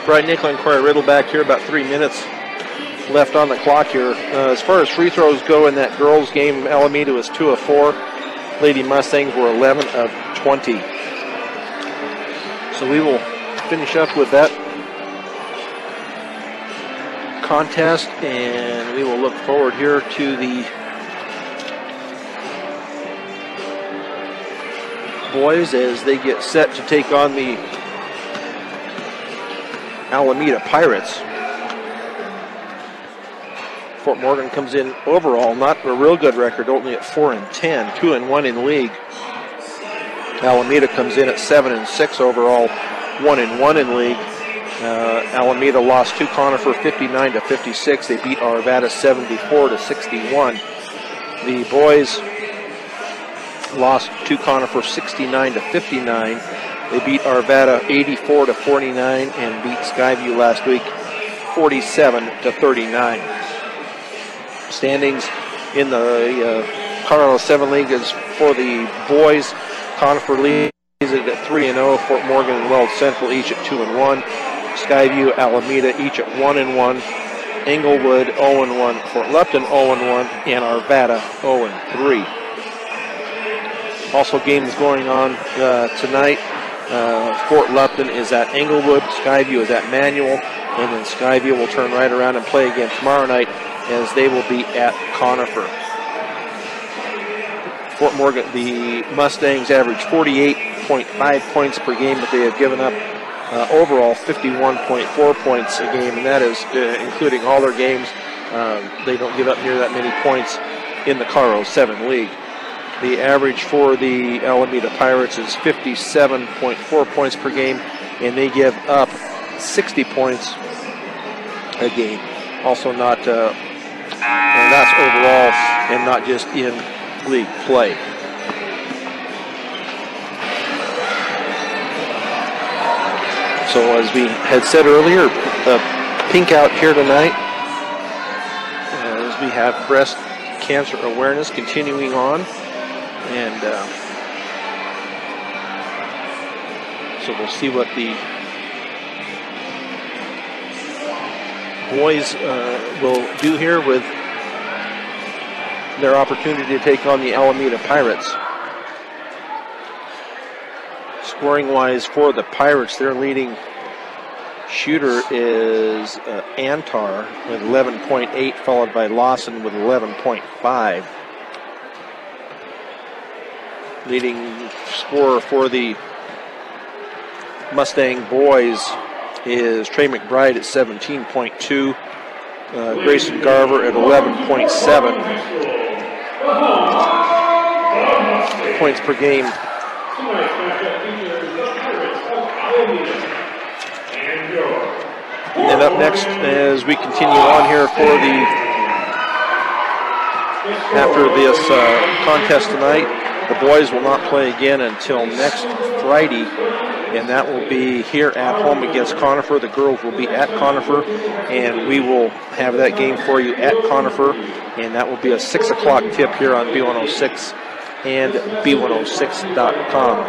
Brian Nickel and Corey Riddle back here, about 3 minutes left on the clock here. As far as free throws go in that girls game, Alameda was 2 of 4. Lady Mustangs were 11 of 20. So we will finish up with that contest, and we will look forward here to the boys as they get set to take on the Alameda Pirates. Fort Morgan comes in overall, not a real good record, only at 4-10, 2-1 in league. Alameda comes in at 7-6 overall, 1-1 in league. Alameda lost to Conifer 59-56. They beat Arvada 74-61. The boys lost to Conifer 69-59. They beat Arvada 84-49 and beat Skyview last week 47-39. Standings in the Colorado 7 League is for the boys. Conifer leads it at 3-0. Fort Morgan and Weld Central each at 2-1. Skyview, Alameda each at 1-1. Englewood 0-1. Fort Lupton 0-1. And Arvada 0-3. Also games going on tonight. Fort Lupton is at Englewood. Skyview is at Manual. And then Skyview will turn right around and play again tomorrow night as they will be at Conifer. Fort Morgan, the Mustangs average 48.5 points per game, but they have given up overall 51.4 points a game, and that is including all their games. They don't give up near that many points in the Colorado 7 League. The average for the Alameda Pirates is 57.4 points per game, and they give up 60 points a game. Also not, and that's overall and not just in league play. So as we had said earlier, pink out here tonight as we have breast cancer awareness continuing on. And so we'll see what the boys will do here with their opportunity to take on the Alameda Pirates. Scoring-wise for the Pirates, their leading shooter is Antar with 11.8, followed by Lawson with 11.5. Leading scorer for the Mustang boys is Trey McBride at 17.2, Grayson Garver at 11.7 points per game. And up next, as we continue on here for the after this contest tonight, the boys will not play again until next Friday, and that will be here at home against Conifer. The girls will be at Conifer, and we will have that game for you at Conifer, and that will be a 6 o'clock tip here on B106 and B106.com.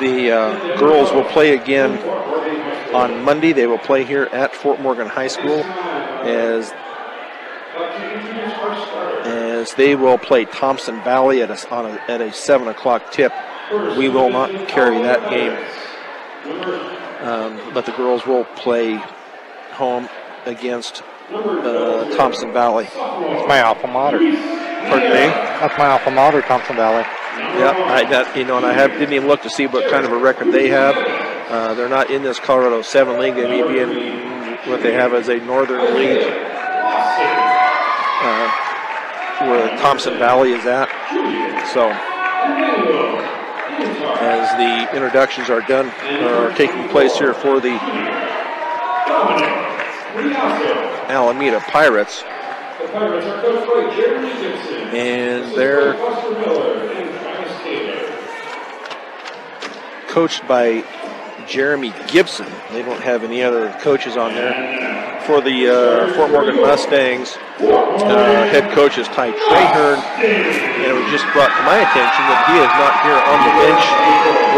The girls will play again on Monday. They will play here at Fort Morgan High School as they will play Thompson Valley at a 7 o'clock tip. We will not carry that game, but the girls will play home against Thompson Valley. That's my alma mater. Pardon me? That's my alma mater, Thompson Valley. Yeah, and I didn't even look to see what kind of a record they have. They're not in this Colorado 7 League. They may be in what they have as a Northern League, where Thompson Valley is at. So, as the introductions are done, are taking place here for the Alameda Pirates, and they're coached by Jeremy Gibson. They don't have any other coaches on there. For the Fort Morgan Mustangs, head coach is Ty Trahern, and it was just brought to my attention that he is not here on the bench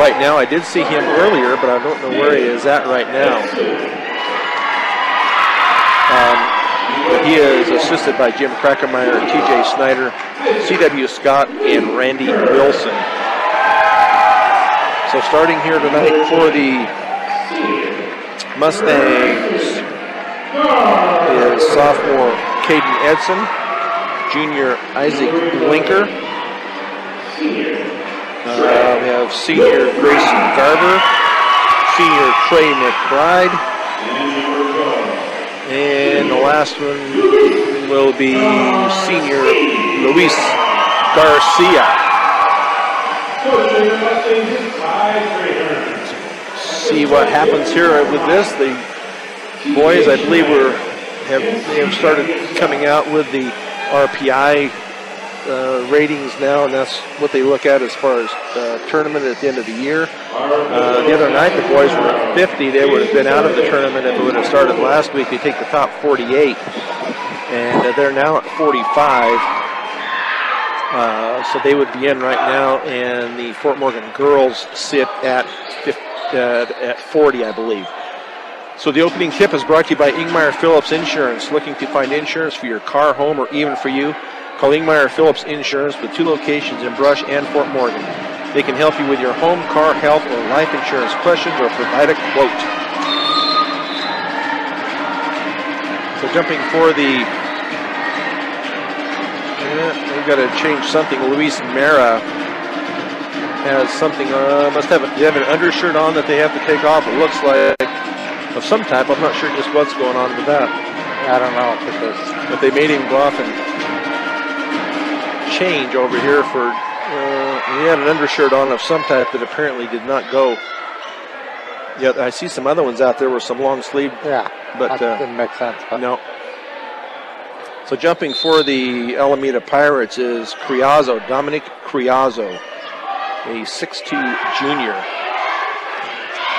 right now. I did see him earlier, but I don't know where he is at right now. But he is assisted by Jim Krackemeyer, TJ Snyder, C.W. Scott, and Randy Wilson. So starting here tonight for the Mustangs is sophomore Caden Edson, junior Isaac Blinker. We have senior Grayson Garber, senior Trey McBride, and the last one will be senior Luis Garcia. See what happens here with this. The boys, I believe, have started coming out with the RPI ratings now, and that's what they look at as far as tournament at the end of the year. The other night, the boys were at 50. They would have been out of the tournament if it would have started last week. They take the top 48, and they're now at 45. So they would be in right now, and the Fort Morgan girls sit at 40, I believe. So the opening tip is brought to you by Ingmeyer Phillips Insurance. Looking to find insurance for your car, home, or even for you? Call Ingmeyer Phillips Insurance with 2 locations in Brush and Fort Morgan. They can help you with your home, car, health, or life insurance questions or provide a quote. So jumping for the... we've got to change something. Luis Mera has something, must have they have an undershirt on that they have to take off, it looks like, of some type. I'm not sure just what's going on with that. I don't know but they made him go off and change over here for, he had an undershirt on of some type that apparently did not go. Yet I see some other ones out there with some long sleeve. Yeah, but that didn't make sense. But. No. So jumping for the Alameda Pirates is Dominic Criazzo, a 6'2 junior.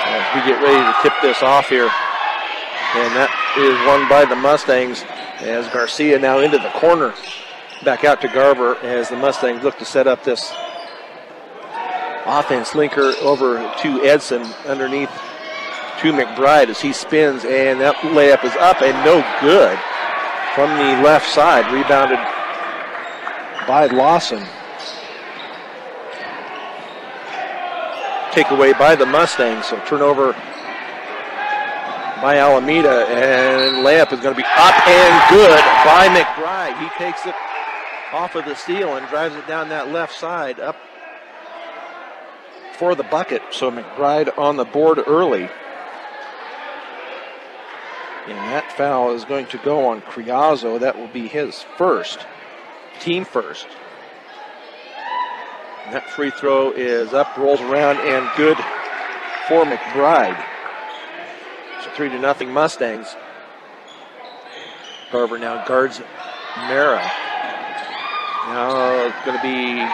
As we get ready to tip this off here, and that is won by the Mustangs as Garcia now into the corner. Back out to Garber as the Mustangs look to set up this offense. Linker over to Edson underneath to McBride as he spins, and that layup is up and no good. From the left side, rebounded by Lawson. Takeaway by the Mustangs, so turnover by Alameda, and layup is going to be up and good by McBride. He takes it off of the steal and drives it down that left side up for the bucket. So McBride on the board early. And that foul is going to go on Criazzo. That will be his first, team first. And that free throw is up, rolls around, and good for McBride. So 3-0 Mustangs. Garber now guards Mara. Now it's going to be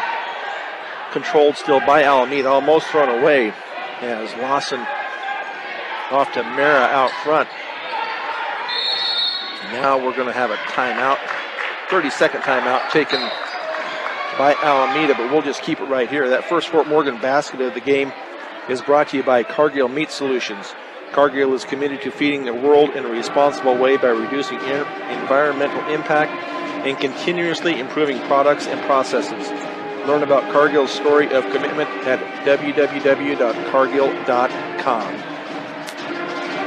controlled still by Alameda, almost thrown away as Lawson off to Mara out front. Now we're going to have a timeout, 30-second timeout taken by Alameda, but we'll just keep it right here. That first Fort Morgan basket of the game is brought to you by Cargill Meat Solutions. Cargill is committed to feeding the world in a responsible way by reducing environmental impact and continuously improving products and processes. Learn about Cargill's story of commitment at www.cargill.com.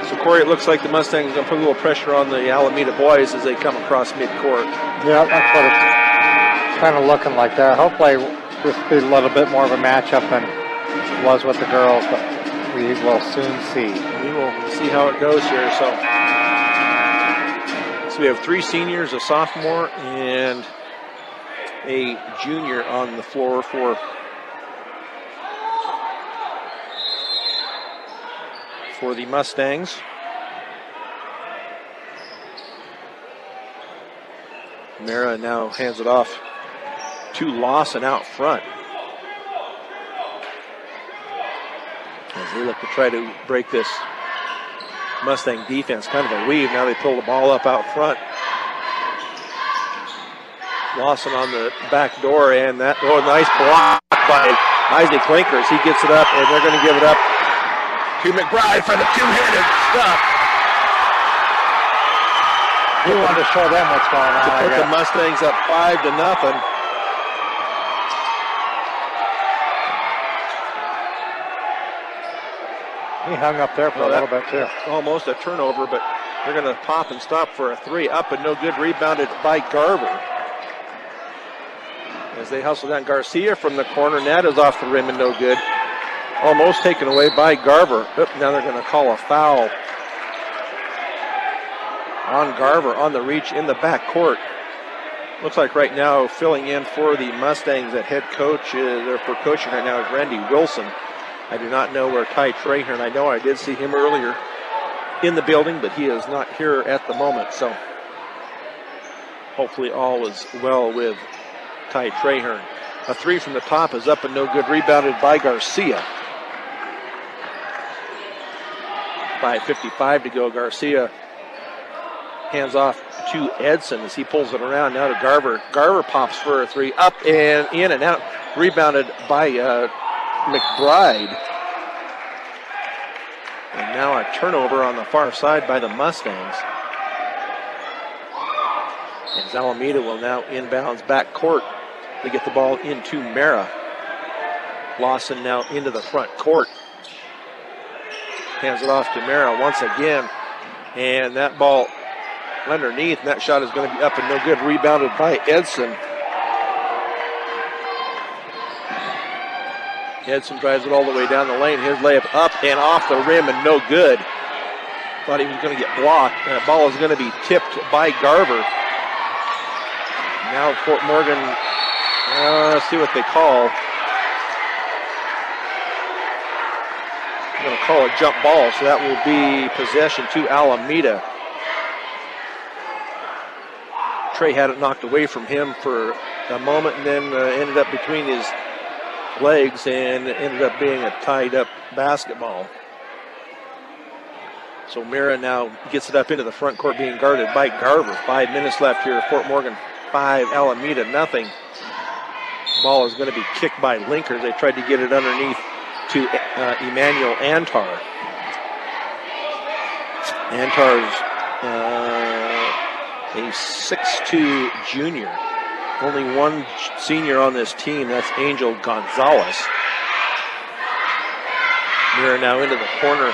So, Corey, it looks like the Mustangs are going to put a little pressure on the Alameda boys as they come across midcourt. Yeah, that's what it's kind of looking like there. Hopefully this will be a little bit more of a matchup than it was with the girls, but we will soon see. We will see how it goes here. So we have 3 seniors, a sophomore, and a junior on the floor for the Mustangs. Mara now hands it off to Lawson out front. As they look to try to break this Mustang defense, kind of a weave. Now they pull the ball up out front. Lawson on the back door, and that, nice block by Isaac Klinkers. He gets it up, and they're going to give it up to McBride for the two-handed stuff. He wanted to show them what's going on. To put the Mustangs up 5-0. He hung up there for a little bit too. Almost a turnover, but they're going to pop and stop for a three. Up and no good. Rebounded by Garver. As they hustle down, Garcia from the corner. That is off the rim and no good. Almost taken away by Garver. Now they're going to call a foul on Garver on the reach in the back court. Looks like right now filling in for the Mustangs at head coach, or for coaching right now, is Randy Wilson. I do not know where Ty Trahern, I know I did see him earlier in the building, but he is not here at the moment. So hopefully all is well with Ty Trahern. A three from the top is up and no good. Rebounded by Garcia. 5:55 to go. Garcia hands off to Edson as he pulls it around now to Garver. Garver pops for a three. Up and in and out. Rebounded by McBride. And now a turnover on the far side by the Mustangs. As Alameda will now inbounds back court. They get the ball into Mara. Lawson now into the front court. Hands it off to Mara once again. And that ball underneath, and that shot is going to be up and no good. Rebounded by Edson. Edson drives it all the way down the lane. His layup up and off the rim and no good. Thought he was going to get blocked. That ball is going to be tipped by Garver. Now Fort Morgan, let's see what they call. They're going to call a jump ball, so that will be possession to Alameda. Trey had it knocked away from him for a moment and then ended up between his legs and ended up being a tied up basketball. So Mira now gets it up into the front court, being guarded by Garver. 5 minutes left here. Fort Morgan 5, Alameda nothing. Ball is going to be kicked by Linkers. They tried to get it underneath to Emmanuel Antar. Antar's a 6'2" junior. Only one senior on this team, that's Angel Gonzalez. Mira now into the corner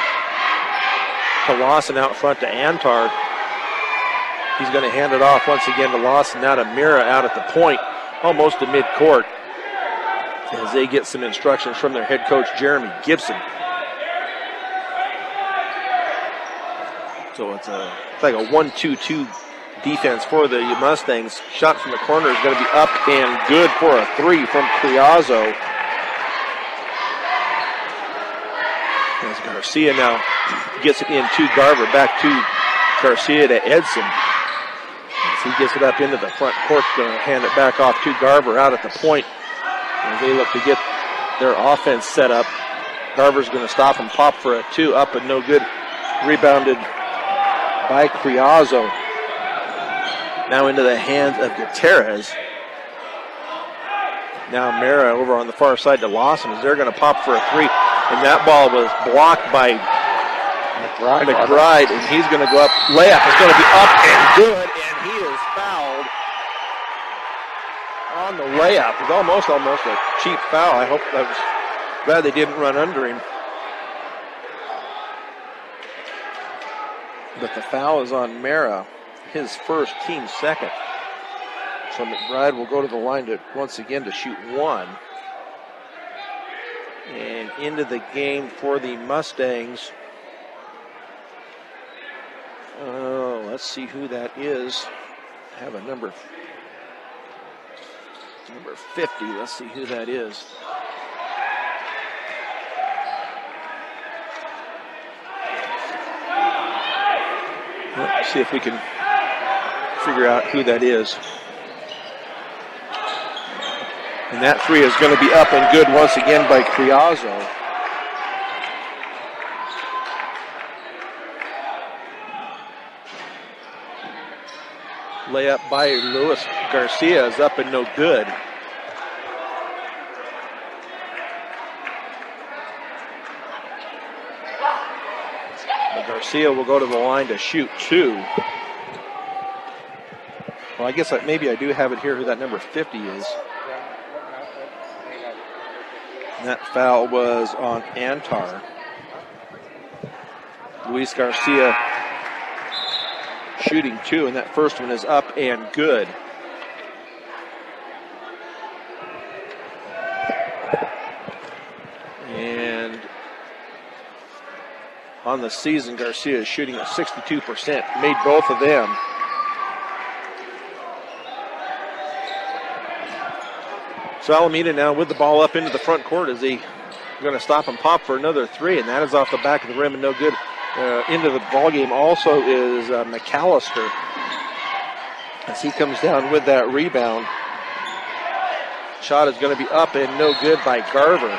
to Lawson, out front to Antar. He's going to hand it off once again to Lawson, now to Mira out at the point, almost to midcourt, as they get some instructions from their head coach, Jeremy Gibson. So it's like a 1-2-2 defense for the Mustangs. Shot from the corner is going to be up and good for a three from Criazzo. As Garcia now gets it into Garver, back to Garcia to Edson. As he gets it up into the front court, going to hand it back off to Garver out at the point. As they look to get their offense set up. Garver's going to stop and pop for a two, up and no good. Rebounded by Criazzo. Now into the hands of Gutierrez. Now Mara over on the far side to Lawson as they're going to pop for a three. And that ball was blocked by McBride, and he's going to go up. Layup is going to be up and good, and he is fouled on the layup. It's almost a cheap foul. I was glad they didn't run under him. But the foul is on Mara, his first, team second. So McBride will go to the line once again to shoot one. And into the game for the Mustangs. Let's see who that is. I have a number 50. Let's see who that is. Let's see if we can figure out who that is. And that three is going to be up and good once again by Criazzo. Layup by Luis Garcia is up and no good. But Garcia will go to the line to shoot 2. Well, I guess maybe I do have it here who that number 50 is. And that foul was on Antar. Luis Garcia shooting 2, and that first one is up and good. And on the season, Garcia is shooting at 62%, made both of them. So Alameda now with the ball up into the front court as he going to stop and pop for another 3, and that is off the back of the rim and no good. Into the ball game also is McAllister as he comes down with that rebound. Shot is going to be up and no good by Garver,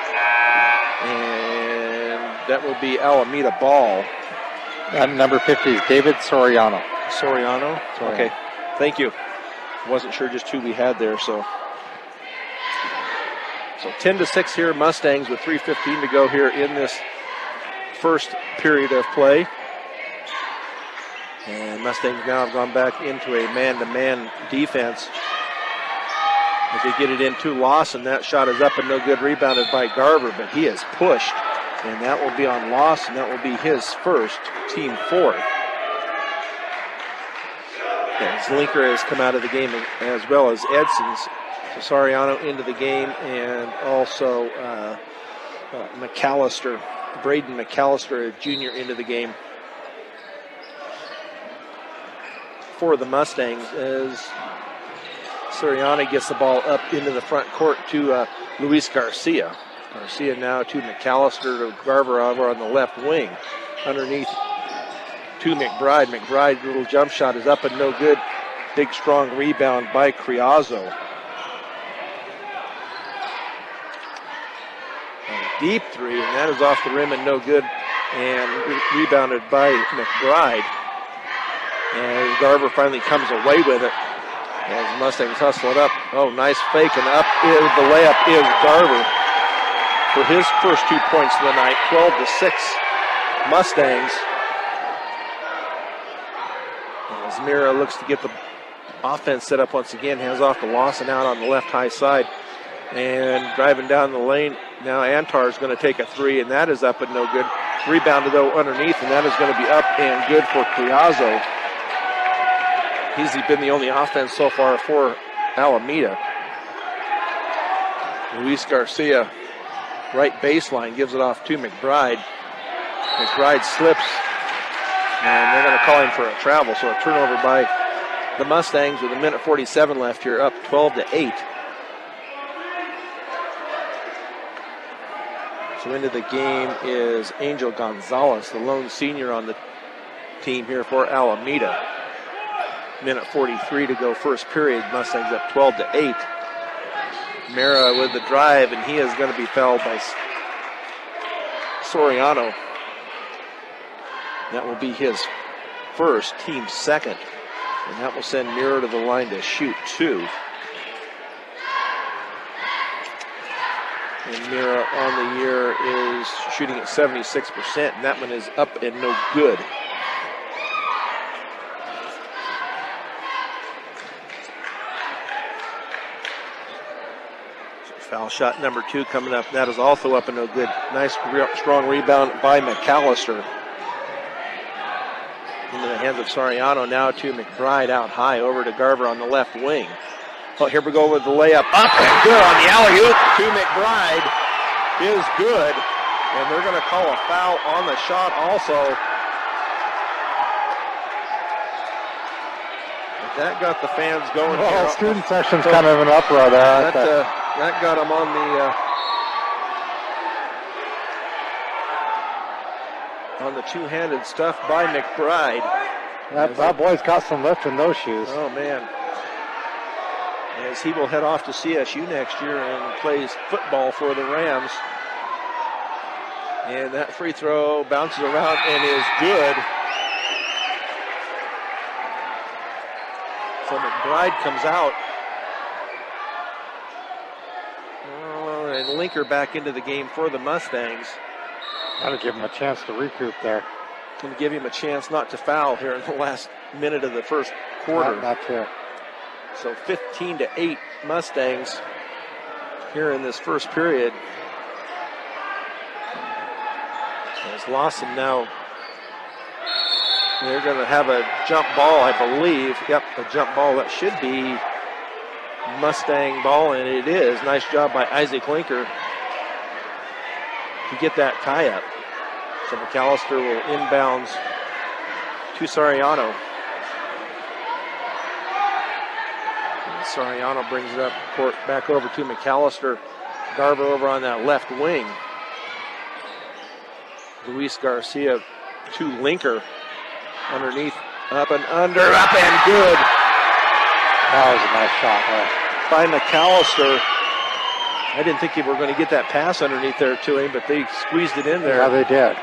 and that will be Alameda ball. And number 50 is David Soriano. Soriano? Okay, thank you. Wasn't sure just who we had there, so 10-6 here, Mustangs with 3:15 to go here in this first period of play. And Mustangs now have gone back into a man-to-man defense as they get it into Lawson. That shot is up and no good, rebounded by Garver, but he is pushed, and that will be on Lawson. That will be his first, team 4th. As Linker has come out of the game as well as Edson's. So Soriano into the game, and also McAllister, Braden McAllister, a junior, into the game for the Mustangs as Soriano gets the ball up into the front court to Luis Garcia. Garcia now to McAllister, to Garver over on the left wing. Underneath to McBride. McBride's little jump shot is up and no good. Big strong rebound by Criazzo. Deep 3, and that is off the rim and no good, and rebounded by McBride. And Garver finally comes away with it as Mustangs hustle it up. Oh, nice fake, and up is the layup is Garver for his first 2 points of the night. 12-6 Mustangs. As Mira looks to get the offense set up once again, hands off to Lawson out on the left high side. And driving down the lane, now Antar is going to take a 3, and that is up and no good. Rebounded, though, underneath, and that is going to be up and good for Criazzo. He's been the only offense so far for Alameda. Luis Garcia, right baseline, gives it off to McBride. McBride slips, and they're going to call him for a travel, so a turnover by the Mustangs with 1:47 left here, up 12-8. So into the game is Angel Gonzalez, the lone senior on the team here for Alameda. 1:43 to go first period. Mustangs up 12-8. Mera with the drive, and he is going to be fouled by Soriano. That will be his first, team 2nd. And that will send Mera to the line to shoot 2. And Mira on the year is shooting at 76%, and that one is up and no good. Foul shot number 2 coming up. That is also up and no good. Nice, strong rebound by McAllister. Into the hands of Soriano, now to McBride out high, over to Garver on the left wing. Oh, here we go with the layup. Up and good on the alley-oop to McBride is good. And they're going to call a foul on the shot also. But that got the fans going. Well, student section's kind of an uproar there. That got them on the two-handed stuff by McBride. That boy's got some lift in those shoes. Oh, man. As he will head off to CSU next year and plays football for the Rams. And that free throw bounces around and is good. So McBride comes out. And Linker back into the game for the Mustangs. That'll give him a chance to recoup there. Going to give him a chance not to foul here in the last minute of the first quarter. That's it. So 15-8 Mustangs here in this first period. As Lawson now, they're going to have a jump ball, I believe. Yep, a jump ball that should be Mustang ball, and it is. Nice job by Isaac Linker to get that tie up. So McAllister will inbounds to Soriano. And Soriano brings it up court back over to McAllister. Garver over on that left wing. Luis Garcia to Linker. Underneath, up and under, up and good. That was a nice shot there. By McAllister. I didn't think they were going to get that pass underneath there to him, but they squeezed it in there. Yeah, they did.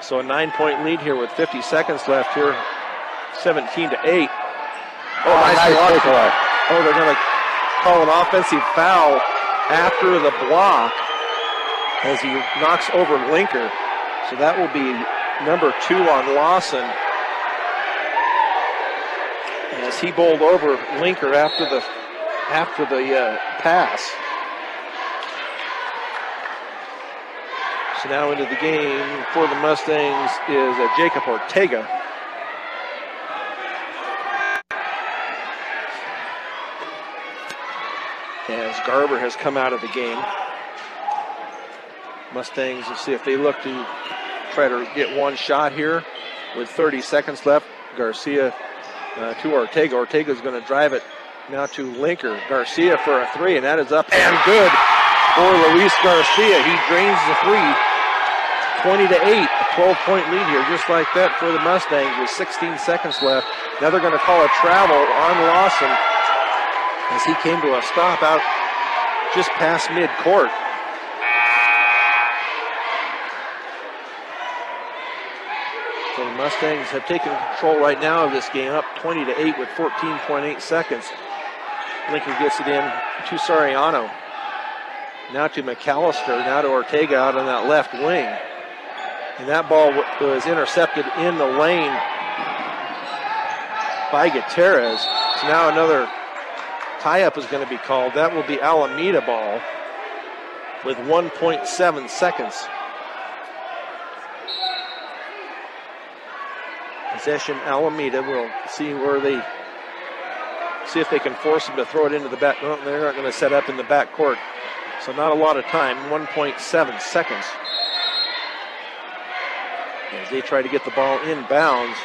So a 9-point lead here with 50 seconds left here. 17-8. Oh, nice takeaway. Oh, they're going to call an offensive foul after the block as he knocks over Linker. So that will be number 2 on Lawson, as he bowled over Linker after the pass. So now into the game for the Mustangs is Jacob Ortega. As Garver has come out of the game. Mustangs, let's see if they look to try to get one shot here with 30 seconds left. Garcia to Ortega. Ortega's going to drive it now to Linker. Garcia for a 3, and that is up and good for Luis Garcia. He drains the 3. 20-8, a 12-point lead here, just like that for the Mustangs with 16 seconds left. Now they're going to call a travel on Lawson as he came to a stop out just past midcourt. So the Mustangs have taken control right now of this game, up 20-8 with 14.8 seconds. Lincoln gets it in to Soriano. Now to McAllister, now to Ortega out on that left wing. And that ball was intercepted in the lane by Gutierrez. So now another tie-up is going to be called. That will be Alameda ball with 1.7 seconds. Possession Alameda. We'll see if they can force them to throw it into the back. No, they're not going to set up in the back court. So not a lot of time, 1.7 seconds. As they try to get the ball inbounds.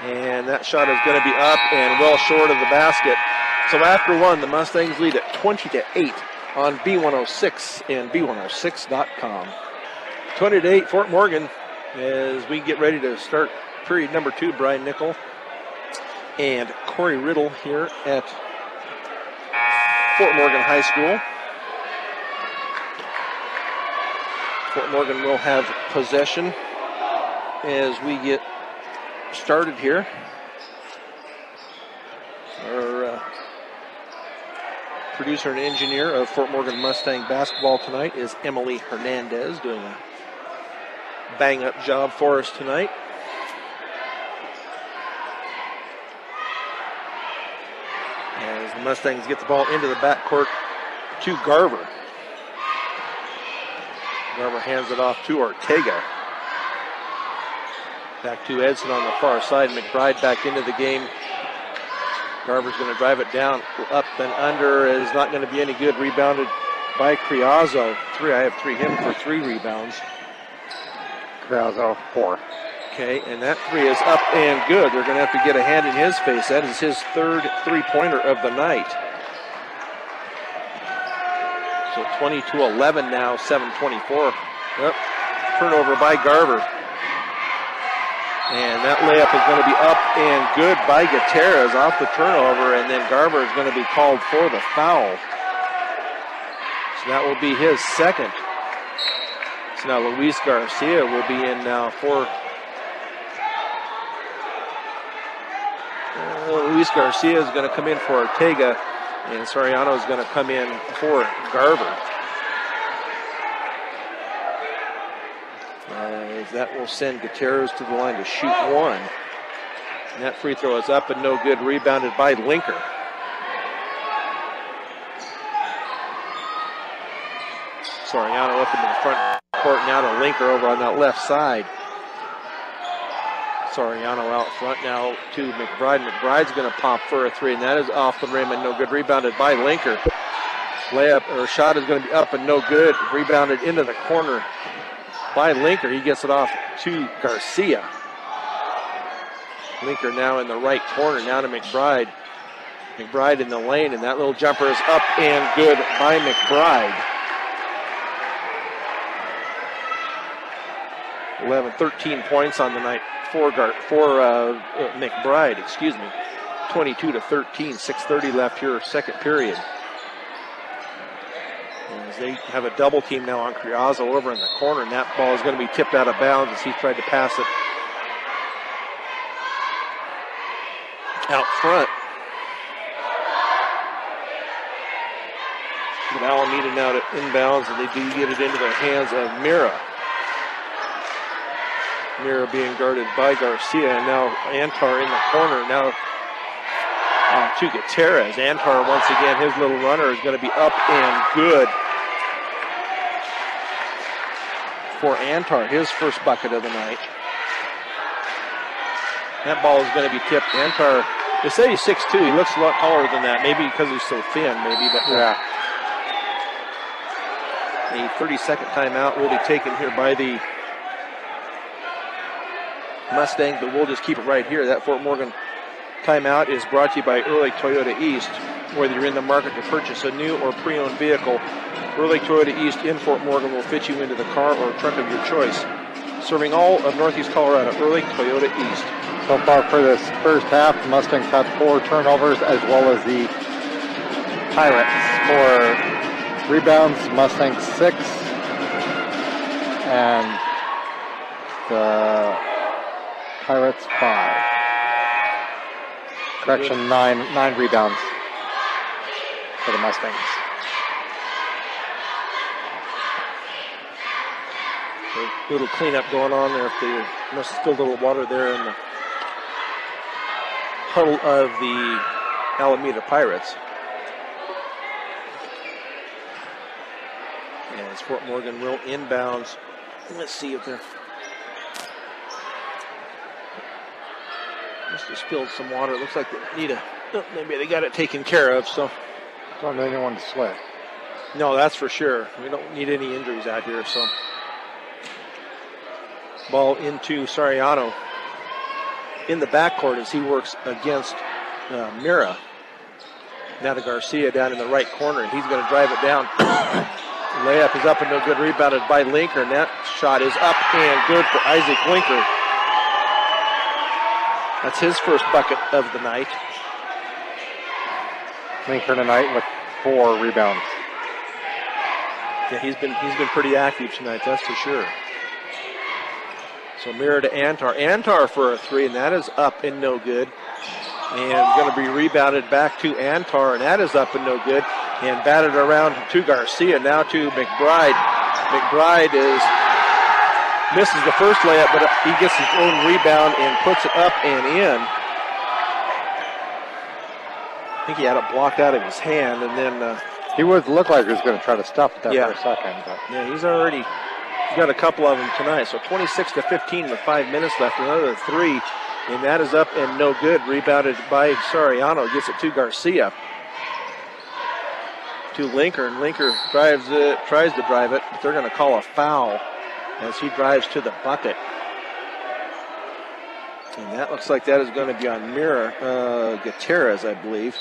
And that shot is going to be up and well short of the basket. So after one, the Mustangs lead at 20-8 on B106 and B106.com. 20-8 Fort Morgan as we get ready to start period number 2. Brian Nickel and Corey Riddle here at Fort Morgan High School. Fort Morgan will have possession as we get started here. Our producer and engineer of Fort Morgan Mustang basketball tonight is Emily Hernandez, doing a bang-up job for us tonight. As the Mustangs get the ball into the backcourt to Garver. Garver hands it off to Ortega. Back to Edson on the far side. McBride back into the game. Garver's going to drive it down, up and under. Is not going to be any good. Rebounded by Criazzo. I have him for 3 rebounds. Criazzo, 4. Okay, and that 3 is up and good. They're going to have to get a hand in his face. That is his 3rd three-pointer of the night. So 20-11 now, 7:24. Yep. Turnover by Garver. And that layup is going to be up and good by Gutierrez off the turnover, and then Garver is going to be called for the foul. So that will be his 2nd. So now Luis Garcia will be in now for Luis Garcia is going to come in for Ortega, and Soriano is going to come in for Garver. That will send Gutierrez to the line to shoot one. And that free throw is up and no good, rebounded by Linker. Soriano up into the front court, now to Linker over on that left side. Soriano out front now to McBride. McBride's going to pop for a three, and that is off the rim and no good, rebounded by Linker. Layup or shot is going to be up and no good, rebounded into the corner by Linker. He gets it off to Garcia. Linker now in the right corner, now to McBride. McBride in the lane, and that little jumper is up and good by McBride. 13 points on the night for McBride, 22-13, 6:30 left here, second period. As they have a double team now on Criazzo over in the corner, and that ball is going to be tipped out of bounds as he tried to pass it out front. But Alameda now to inbounds, and they do get it into the hands of Mira. Mira being guarded by Garcia, and now Antar in the corner, now to Gutierrez. Antar once again, his little runner is going to be up and good for Antar, his first bucket of the night. That ball is going to be tipped. Antar, they say he's 6'2", he looks a lot taller than that, maybe because he's so thin, maybe, but yeah. A 30-second timeout will be taken here by the Mustangs, but we'll just keep it right here. That Fort Morgan timeout is brought to you by Early Toyota East. Whether you're in the market to purchase a new or pre-owned vehicle, Early Toyota East in Fort Morgan will fit you into the car or truck of your choice. Serving all of Northeast Colorado, Early Toyota East. So far for this first half, the Mustangs have 4 turnovers as well as the Pirates. For rebounds, Mustangs 6. And the Pirates 5. Correction, 9 rebounds for the Mustangs. A little cleanup going on there. If there must still a little water there in the huddle of the Alameda Pirates. And as Fort Morgan will inbounds. Let's see if they're must have spilled some water. It looks like they need maybe they got it taken care of, so. Don't need anyone to slip. No, that's for sure. We don't need any injuries out here, so. Ball into Soriano in the backcourt as he works against Mira. Now to Garcia down in the right corner, and he's going to drive it down. Layup is up and no good, rebounded by Linker, and that shot is up and good for Isaac Linker. That's his first bucket of the night. Linker tonight with 4 rebounds. Yeah, he's been pretty active tonight, that's for sure. So Mira to Antar. Antar for a 3, and that is up and no good. And going to be rebounded back to Antar, and that is up and no good. And batted around to Garcia, now to McBride. McBride misses the first layup, but he gets his own rebound and puts it up and in. I think he had it blocked out of his hand, and then he looked like he was going to try to stuff it there for a second. But. Yeah, he's got a couple of them tonight. So 26-15 with 5 minutes left. Another 3, and that is up and no good. Rebounded by Soriano, gets it to Garcia. To Linker, and Linker tries to drive it, but they're going to call a foul as he drives to the bucket. And that looks like that is going to be on Gutierrez, I believe.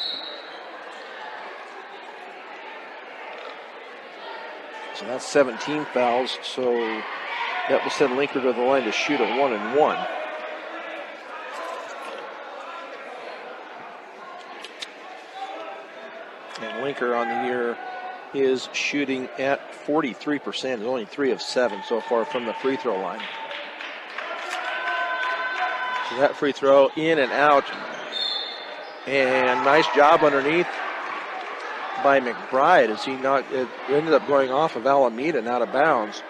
So that's 17 fouls, so that will send Linker to the line to shoot a 1-and-1. And Linker on the year is shooting at 43%, only 3 of 7 so far from the free throw line. So that free throw in and out And nice job underneath by McBride as it ended up going off of Alameda and out of bounds.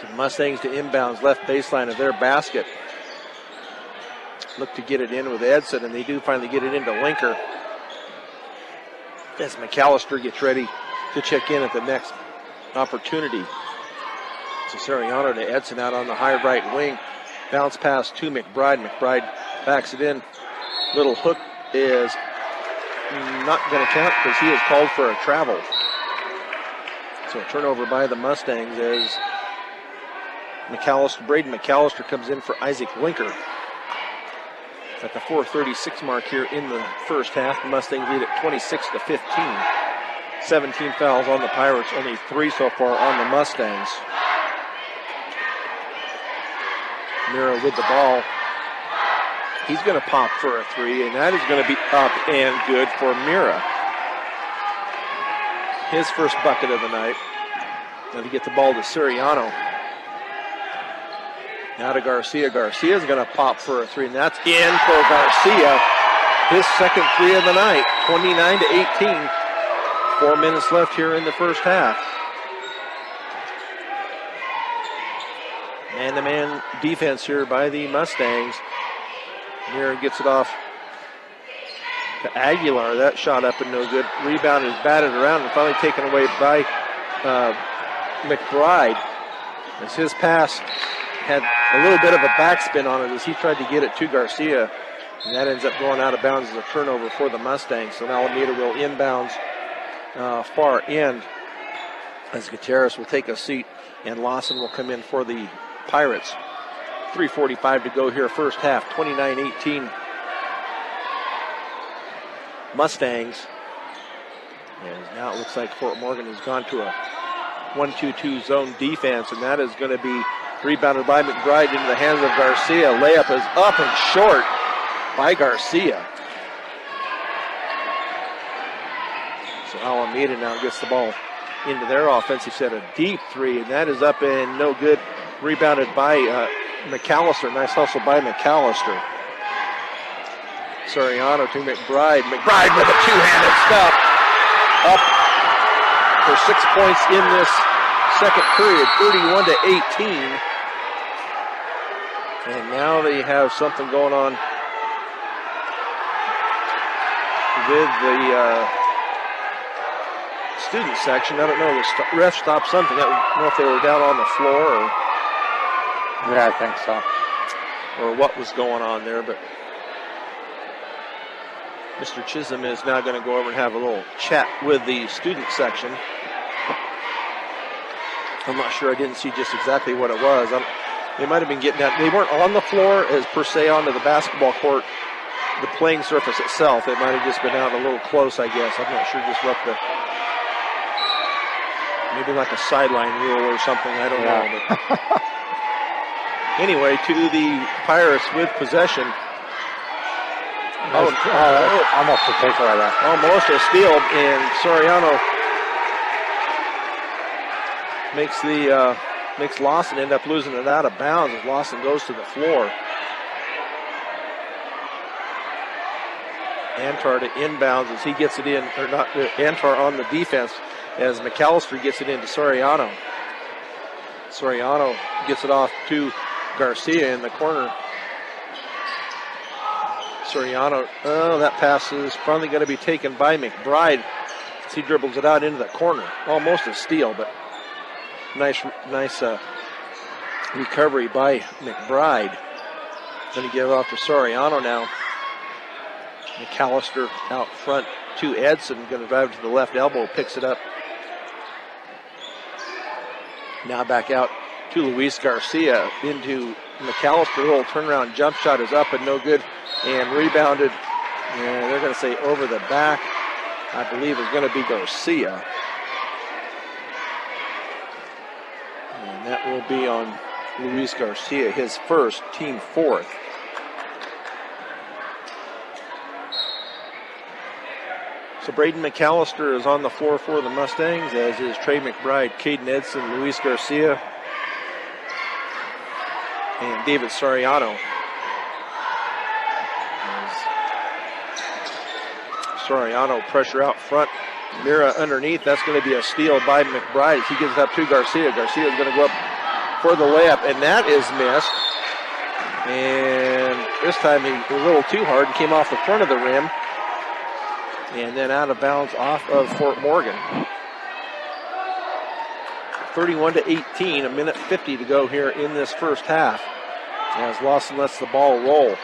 So Mustangs to inbounds left baseline of their basket. Look to get it in with Edson, and they do finally get it into Linker. As McAllister gets ready to check in at the next opportunity. So Soriano to Edson out on the high right wing. Bounce pass to McBride. McBride backs it in. Little hook is not going to count because he is called for a travel. So a turnover by the Mustangs as Braden McAllister comes in for Isaac Linker. At the 4:36 mark here in the first half, the Mustangs lead at 26-15. 17 fouls on the Pirates, only 3 so far on the Mustangs. Mira with the ball. He's going to pop for a 3, and that is going to be up and good for Mira. His first bucket of the night. Now to get the ball to Soriano. Now to Garcia. Garcia's going to pop for a 3, and that's in for Garcia. His second 3 of the night, 29-18. 4 minutes left here in the first half. Man-to-man defense here by the Mustangs. Mira gets it off to Aguilar. That shot up and no good. Rebound is batted around and finally taken away by McBride. As his pass had a little bit of a backspin on it as he tried to get it to Garcia. And that ends up going out of bounds as a turnover for the Mustangs. So now Alameda will inbounds far end as Gutierrez will take a seat and Lawson will come in for the Pirates. 3:45 to go here, first half, 29-18. Mustangs. And now it looks like Fort Morgan has gone to a 1-2-2 zone defense, and that is going to be rebounded by McBride into the hands of Garcia. Layup is up and short by Garcia. So Alameda now gets the ball into their offensive set, a deep 3, and that is up and no good. Rebounded by McAllister. Nice hustle by McAllister. Soriano to McBride. McBride with a two-handed stop. Up for 6 points in this second period, 31-18. And now they have something going on with the student section. I don't know, the ref stopped something. I don't know if they were down on the floor or... Yeah, I think so. Or what was going on there, but Mr. Chisholm is now going to go over and have a little chat with the student section. I'm not sure, I didn't see just exactly what it was. They might have been getting out. They weren't on the floor as per se onto the basketball court, the playing surface itself. They might have just been out a little close, I guess. I'm not sure just what maybe like a sideline rule or something, I don't know. But anyway, to the Pirates with possession. Almost a takeaway there. Almost a steal, and Soriano makes Lawson end up losing it out of bounds as Lawson goes to the floor. Antar to inbounds as he gets it in, or not, Antar on the defense as McAllister gets it into Soriano. Soriano gets it off to Garcia in the corner. Soriano, that pass is probably going to be taken by McBride as he dribbles it out into the corner. Almost a steal, but nice recovery by McBride. Going to give it off to Soriano now. McAllister out front to Edson, going to drive to the left elbow, picks it up. Now back out to Luis Garcia into McAllister. Little turnaround jump shot is up and no good, and rebounded. And they're going to say over the back. I believe is going to be Garcia. And that will be on Luis Garcia, his first, team fourth. So Braden McAllister is on the floor for the Mustangs, as is Trey McBride, Caden Edson, Luis Garcia, and David Soriano. As Soriano pressure out front. Mira underneath. That's going to be a steal by McBride. He gives it up to Garcia. Garcia is going to go up for the layup, and that is missed. And this time he was a little too hard and came off the front of the rim. And then out of bounds off of Fort Morgan. 31-18, a minute 50 to go here in this first half. As Lawson lets the ball roll.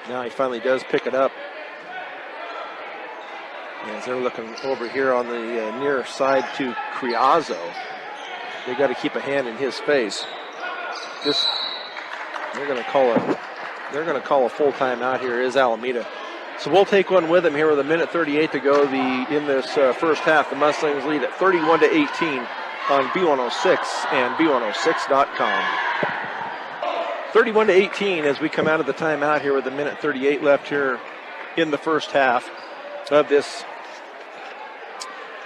Now he finally does pick it up. As they're looking over here on the near side to Criazzo. They got to keep a hand in his face. They're going to call a full timeout here. Is Alameda. So we'll take one with them here with a minute 38 to go in this first half. The Mustangs lead at 31-18 on B106 and B106.com. 31-18 as we come out of the timeout here with a minute 38 left here in the first half of this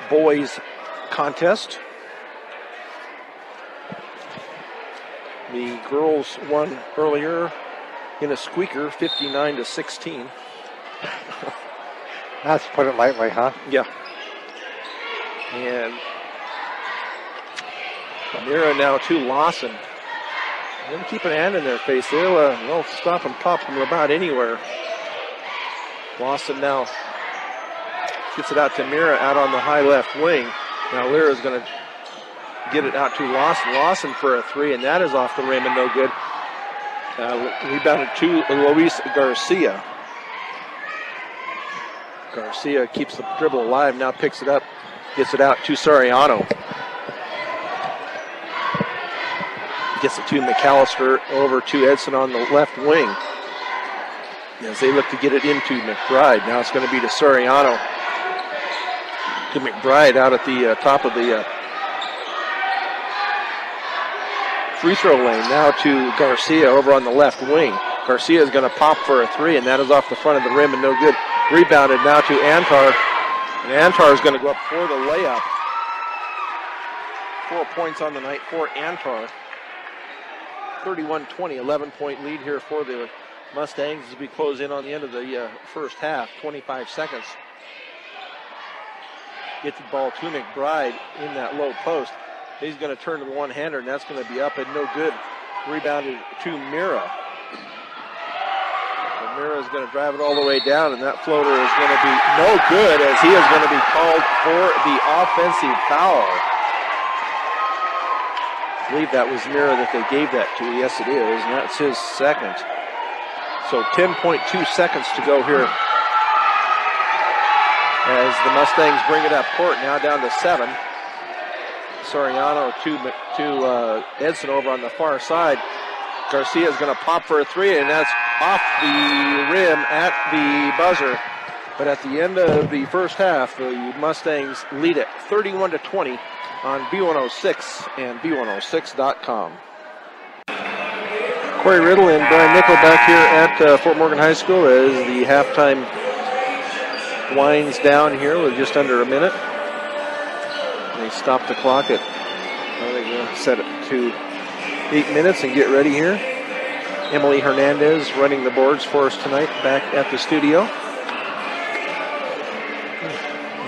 boys contest. The girls won earlier in a squeaker, 59-16. That's put it lightly, huh? Yeah. And Mira now to Lawson. They'll keep an hand in their face. They'll stop and pop from about anywhere. Lawson now gets it out to Mira out on the high left wing. Now Lyra's going to get it out to Lawson. Lawson for a three, and that is off the rim and no good. Rebounded to Luis Garcia. Garcia keeps the dribble alive, now picks it up, gets it out to Soriano. Gets it to McAllister, over to Edson on the left wing. As they look to get it into McBride. Now it's going to be to Soriano. To McBride out at the top of the free throw lane. Now to Garcia over on the left wing. Garcia is going to pop for a three, and that is off the front of the rim and no good. Rebounded now to Antar. And Antar is going to go up for the layup. 4 points on the night for Antar. 31-20, 11-point lead here for the Mustangs as we close in on the end of the first half. 25 seconds. Get the ball to McBride in that low post. He's going to turn to the one-hander, and that's going to be up and no good. Rebounded to Mira. Mira is going to drive it all the way down, and that floater is going to be no good as he is going to be called for the offensive foul. I believe that was Mira that they gave that to. Yes, it is, and that's his second. So 10.2 seconds to go here as the Mustangs bring it up court, now down to 7. Soriano to Edson over on the far side. Garcia is going to pop for a three, and that's off the rim at the buzzer. But at the end of the first half, the Mustangs lead it 31-20 on B106 and B106.com. Corey Riddle and Brian Nickel back here at Fort Morgan High School as the halftime winds down here with just under a minute. They stop the clock at, they're going to set it to 8 minutes and get ready here. Emily Hernandez running the boards for us tonight back at the studio.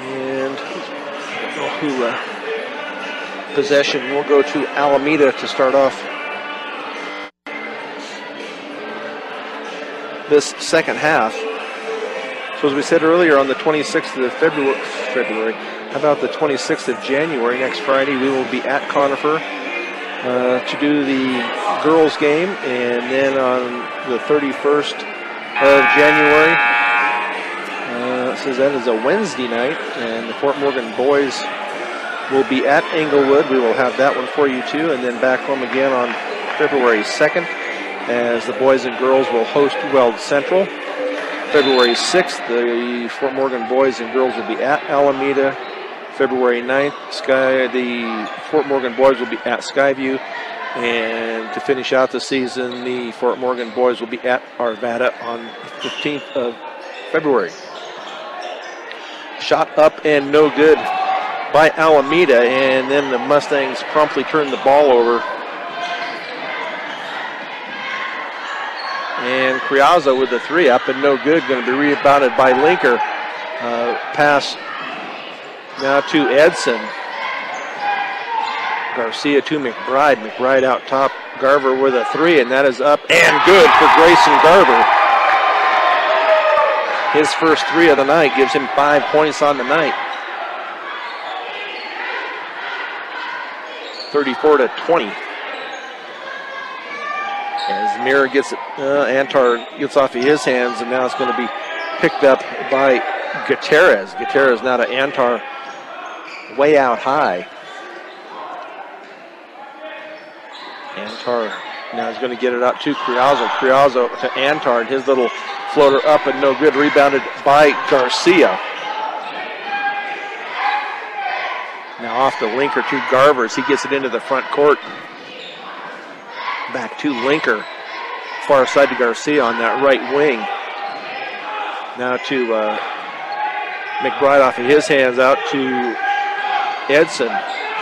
And I don't know who possession will go to Alameda to start off this second half. So as we said earlier, on the 26th of February, how about the 26th of January, next Friday, we will be at Conifer to do the girls game, and then on the 31st of January, it says that is a Wednesday night, and the Fort Morgan boys will be at Englewood. We will have that one for you too, and then back home again on February 2nd, as the boys and girls will host Weld Central. February 6th, the Fort Morgan boys and girls will be at Alameda. February 9th, the Fort Morgan boys will be at Skyview. And to finish out the season, the Fort Morgan boys will be at Arvada on the 15th of February. Shot up and no good by Alameda, and then the Mustangs promptly turn the ball over. And Criazzo with the three, up and no good, going to be rebounded by Linker. Pass now to Edson. Garcia to McBride. McBride out top. Garver with a three, and that is up and good for Grayson Garver. His first three of the night gives him 5 points on the night. 34-20. As Mira gets it, Antar gets off of his hands, and now it's going to be picked up by Gutierrez. Gutierrez now to Antar, way out high. Antar now is going to get it out to Criazzo. Criazzo to Antar, and his little floater up and no good, rebounded by Garcia. Now off to Linker to Garvers. He gets it into the front court. Back to Linker. Far side to Garcia on that right wing. Now to McBride off of his hands out to Edson.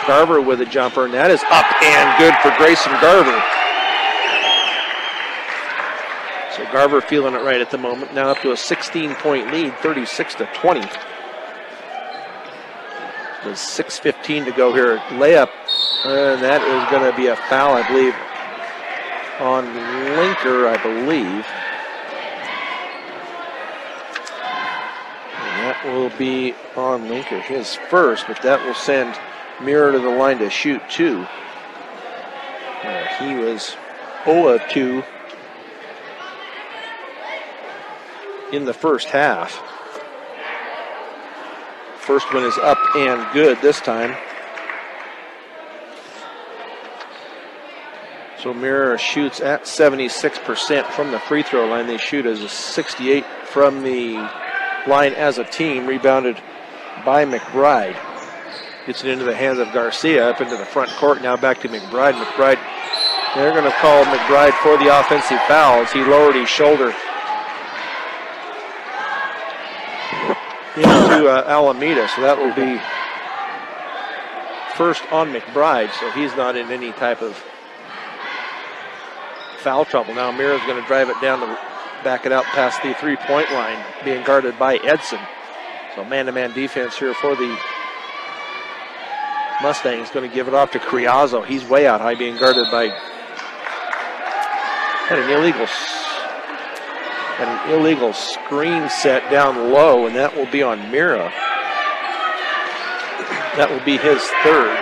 Garver with a jumper, and that is up and good for Grayson Garver. So Garver feeling it right at the moment. Now up to a 16-point lead, 36-20. With 6:15 to go here. Layup, and that is going to be a foul, I believe, on Linker, I believe. And that will be on Linker, his first, but that will send Mira to the line to shoot two. He was 0 of 2 in the first half. First one is up and good this time. So Mira shoots at 76% from the free throw line. They shoot as a 68 from the line as a team. Rebounded by McBride. Gets it into the hands of Garcia, up into the front court. Now back to McBride. McBride, they're going to call McBride for the offensive foul as he lowered his shoulder into Alameda. So that will be first on McBride. So he's not in any type of foul trouble. Now Mira's going to drive it down to back it out past the three-point line, being guarded by Edson. So man-to-man defense here for the Mustangs. Going to give it off to Criazzo. He's way out high, being guarded by an illegal screen set down low, and that will be on Mira. That will be his third.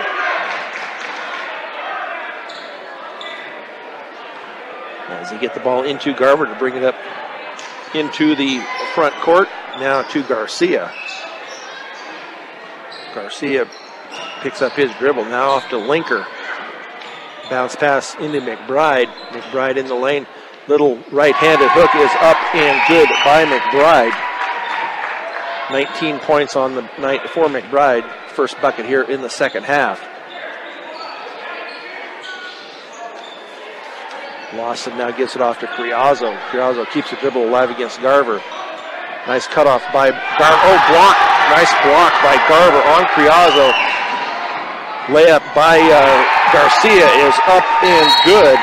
As they get the ball into Garver to bring it up into the front court. Now to Garcia. Garcia picks up his dribble. Now off to Linker. Bounce pass into McBride. McBride in the lane. Little right-handed hook is up and good by McBride. 19 points on the night for McBride. First bucket here in the second half. Lawson now gets it off to Criazzo. Criazzo keeps the dribble alive against Garver. Nice cutoff by Garver. Oh, block. Nice block by Garver on Criazzo. Layup by Garcia is up and good.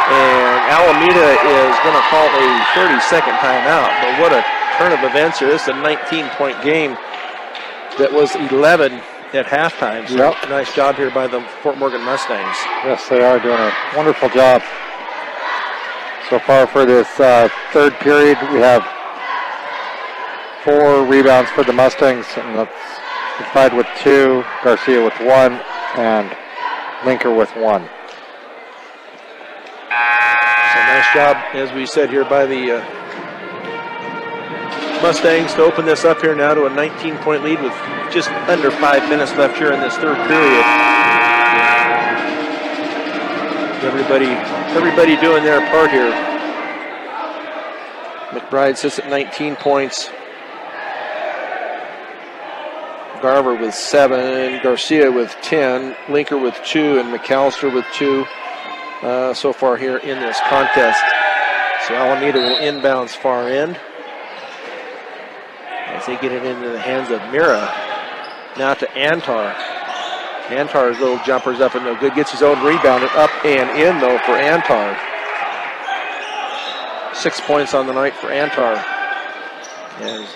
And Alameda is going to call a 30-second timeout. But what a turn of events here. This is a 19-point game that was 11 at halftime. So nice job here by the Fort Morgan Mustangs. Yes, they are doing a wonderful job. So far for this third period, we have 4 rebounds for the Mustangs, and that's McBride with 2, Garcia with 1, and Linker with 1. So nice job, as we said here, by the Mustangs to open this up here now to a 19-point lead with just under 5 minutes left here in this third period. Everybody doing their part here. McBride sits at 19 points. Garver with 7, Garcia with 10, Linker with 2, and McAllister with 2 so far here in this contest. So Alameda will inbounds far end as they get it into the hands of Mira. Now to Antar. Antar's little jumper's up and no good. Gets his own rebound and up and in though for Antar. 6 points on the night for Antar. As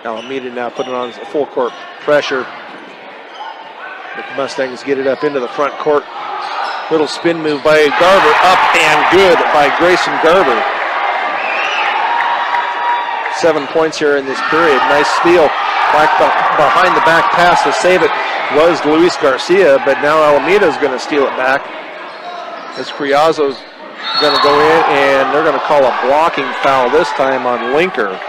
Alameda now putting on full court pressure. The Mustangs get it up into the front court. Little spin move by Garver, up and good by Grayson Garver. 7 points here in this period. Nice steal. Behind the back pass to save it was Luis Garcia, but now Alameda's going to steal it back. As Criazzo's going to go in, and they're going to call a blocking foul this time on Linker.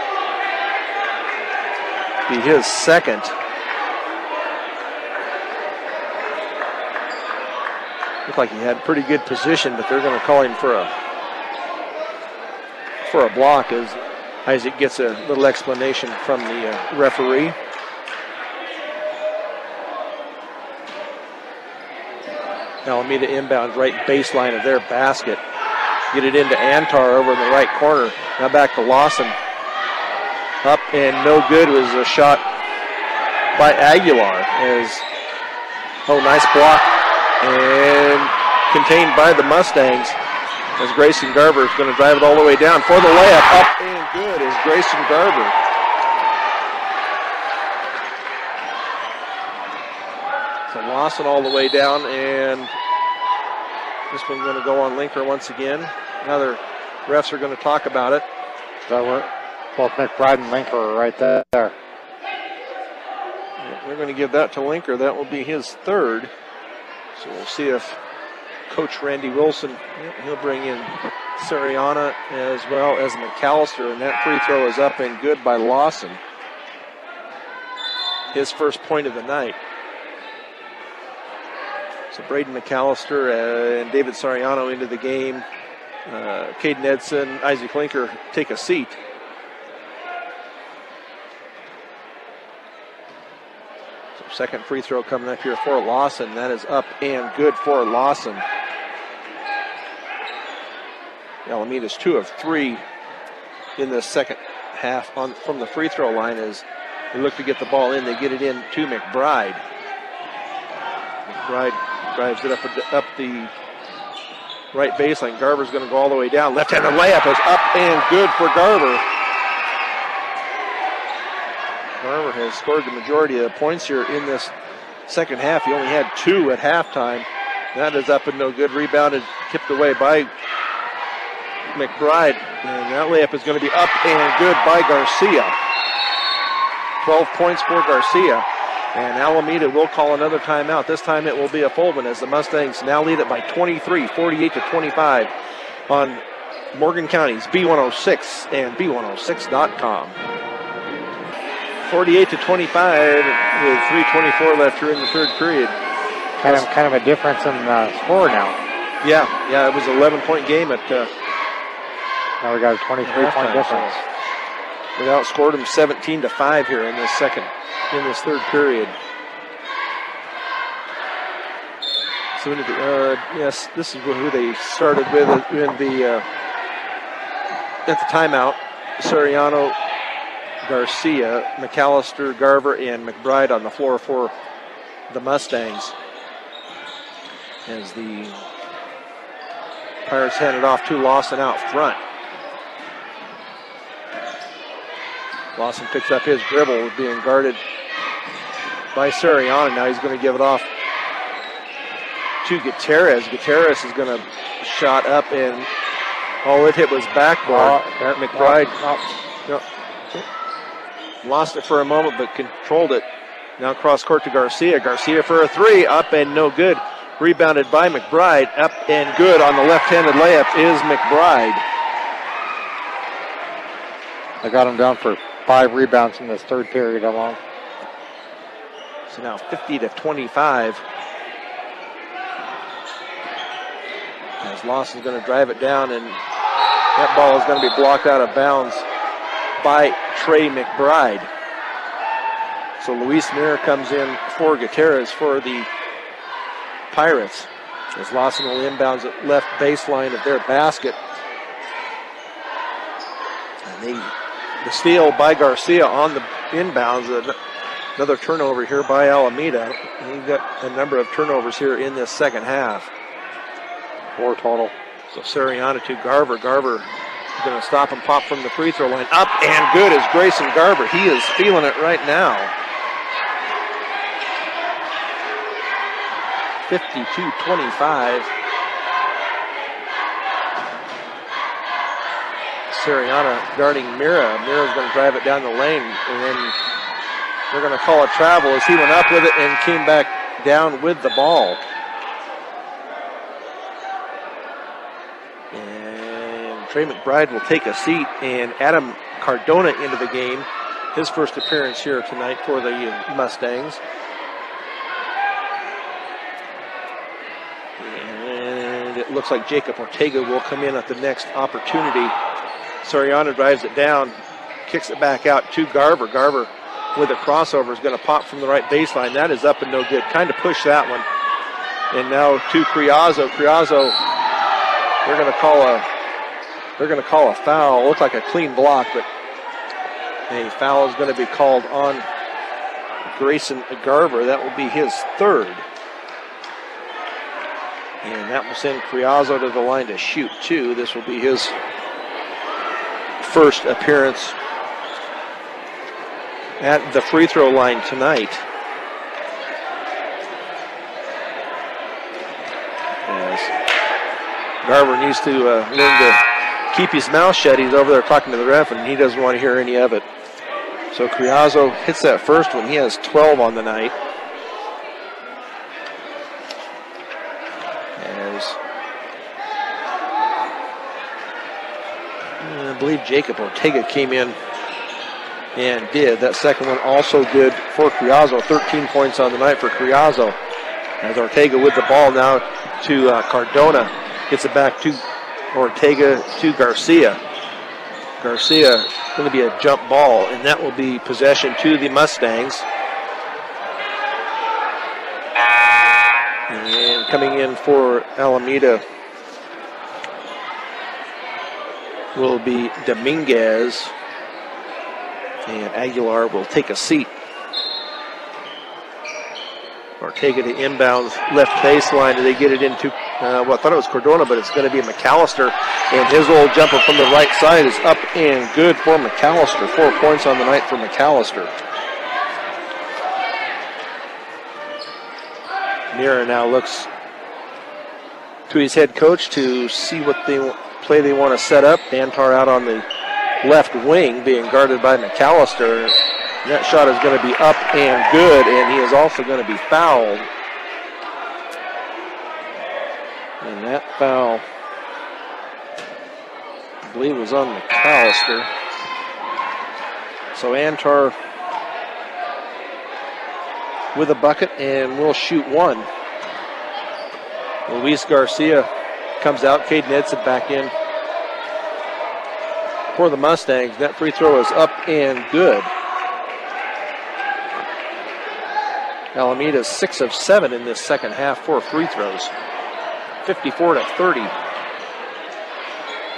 Be his second. Looked like he had pretty good position, but they're going to call him for a block as Isaac gets a little explanation from the referee. Alameda inbound right baseline of their basket. Get it into Antar over in the right corner. Now back to Lawson. Up and no good was a shot by Aguilar. Nice block. And contained by the Mustangs as Grayson Garver is going to drive it all the way down for the layup. Up and good is Grayson Garver. So Lawson all the way down, and this one's going to go on Linker once again. Now the refs are going to talk about it. So both McBride and Linker are right there. They're going to give that to Linker. That will be his third. So we'll see if Coach Randy Wilson, he'll bring in Sariana as well as McAllister, and that free throw is up and good by Lawson. His first point of the night. So Braden McAllister and David Sariano into the game. Caden Edson, Isaac Linker take a seat. Second free throw coming up here for Lawson. That is up and good for Lawson. Alameda's 2 of 3 in the second half from the free throw line as they look to get the ball in. They get it in to McBride. McBride drives it up the right baseline. Garver's going to go all the way down. Left-handed layup is up and good for Garver. Garver has scored the majority of the points here in this second half. He only had 2 at halftime. That is up and no good. Rebounded, tipped away by McBride. And that layup is going to be up and good by Garcia. 12 points for Garcia. And Alameda will call another timeout. This time it will be a full one as the Mustangs now lead it by 23, 48-25 on Morgan County's B106 and B106.com. 48-25 with 3:24 left here in the third period. Kind of a difference in score now. Yeah, it was an 11-point game at. Now we got a 23-point difference. We outscored them 17-5 here in this third period. So into yes, this is who they started with in the at the timeout. Soriano, Garcia, McAllister, Garver, and McBride on the floor for the Mustangs. As the Pirates hand it off to Lawson out front. Lawson picks up his dribble, being guarded by Sariana. Now he's going to give it off to Gutierrez. Gutierrez is going to shot up, and all it hit was backboard. McBride lost it for a moment, but controlled it. Now cross court to Garcia. Garcia for a 3, up and no good. Rebounded by McBride, up and good on the left-handed layup is McBride. I got him down for 5 rebounds in this third period alone. So now 50-25. As Lawson's going to drive it down, and that ball is going to be blocked out of bounds by Trey McBride. So Luis Mir comes in for Gutierrez for the Pirates. As Lawson will inbounds at left baseline of their basket. And the steal by Garcia on the inbounds. Another turnover here by Alameda. We've got a number of turnovers here in this second half. 4 total. So Sariana to Garver. Garver Going to stop and pop from the free throw line. Up and good is Grayson Garber. He is feeling it right now. 52-25. Sariana guarding Mira. Mira's going to drive it down the lane, and then they're going to call a travel as he went up with it and came back down with the ball. And Trey McBride will take a seat, and Adam Cardona into the game. His first appearance here tonight for the Mustangs. And it looks like Jacob Ortega will come in at the next opportunity. Soriano drives it down, kicks it back out to Garver. Garver with a crossover is going to pop from the right baseline. That is up and no good. Kind of pushed that one. And now to Criazzo. Criazzo, they're going to call a foul. Looked like a clean block, but a foul is going to be called on Grayson Garver. That will be his third. And that will send Criazzo to the line to shoot two. This will be his first appearance at the free throw line tonight. As Garver needs to learn to keep his mouth shut. He's over there talking to the ref, and he doesn't want to hear any of it. So Criazzo hits that first one. He has 12 on the night. I believe Jacob Ortega came in and did. That second one also good for Criazzo. 13 points on the night for Criazzo. As Ortega with the ball now to Cardona. Gets it back to Ortega to Garcia. Garcia going to be a jump ball, and that will be possession to the Mustangs. And coming in for Alameda will be Dominguez, and Aguilar will take a seat. Ortega to inbounds left baseline, and they get it into, I thought it was Cardona, but it's going to be McAllister, and his old jumper from the right side is up and good for McAllister. 4 points on the night for McAllister. Mira now looks to his head coach to see what play they want to set up. Antar out on the left wing being guarded by McAllister. That shot is going to be up and good, and he is also going to be fouled. And that foul, I believe, was on McAllister. So Antar with a bucket, and will shoot one. Luis Garcia comes out. Caden Edson back in for the Mustangs. That free throw is up and good. Alameda 6 of 7 in this second half for free throws. 54-30.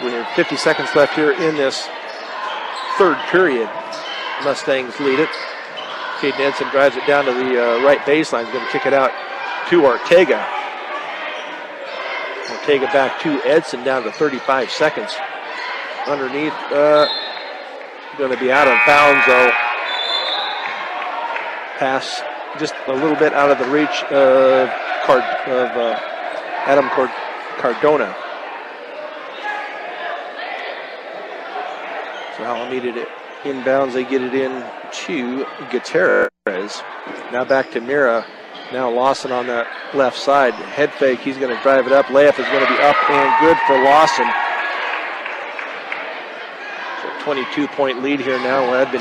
We have 50 seconds left here in this third period. Mustangs lead it. Caden Edson drives it down to the right baseline. He's going to kick it out to Ortega. Ortega back to Edson, down to 35 seconds. Underneath, going to be out of bounds though. Pass just a little bit out of the reach of Adam Cardona. So Alameda to inbounds, they get it in to Gutierrez. Now back to Mira. Now Lawson on that left side. Head fake, he's going to drive it up. Layup is going to be up and good for Lawson. So 22-point lead here now. Well, that had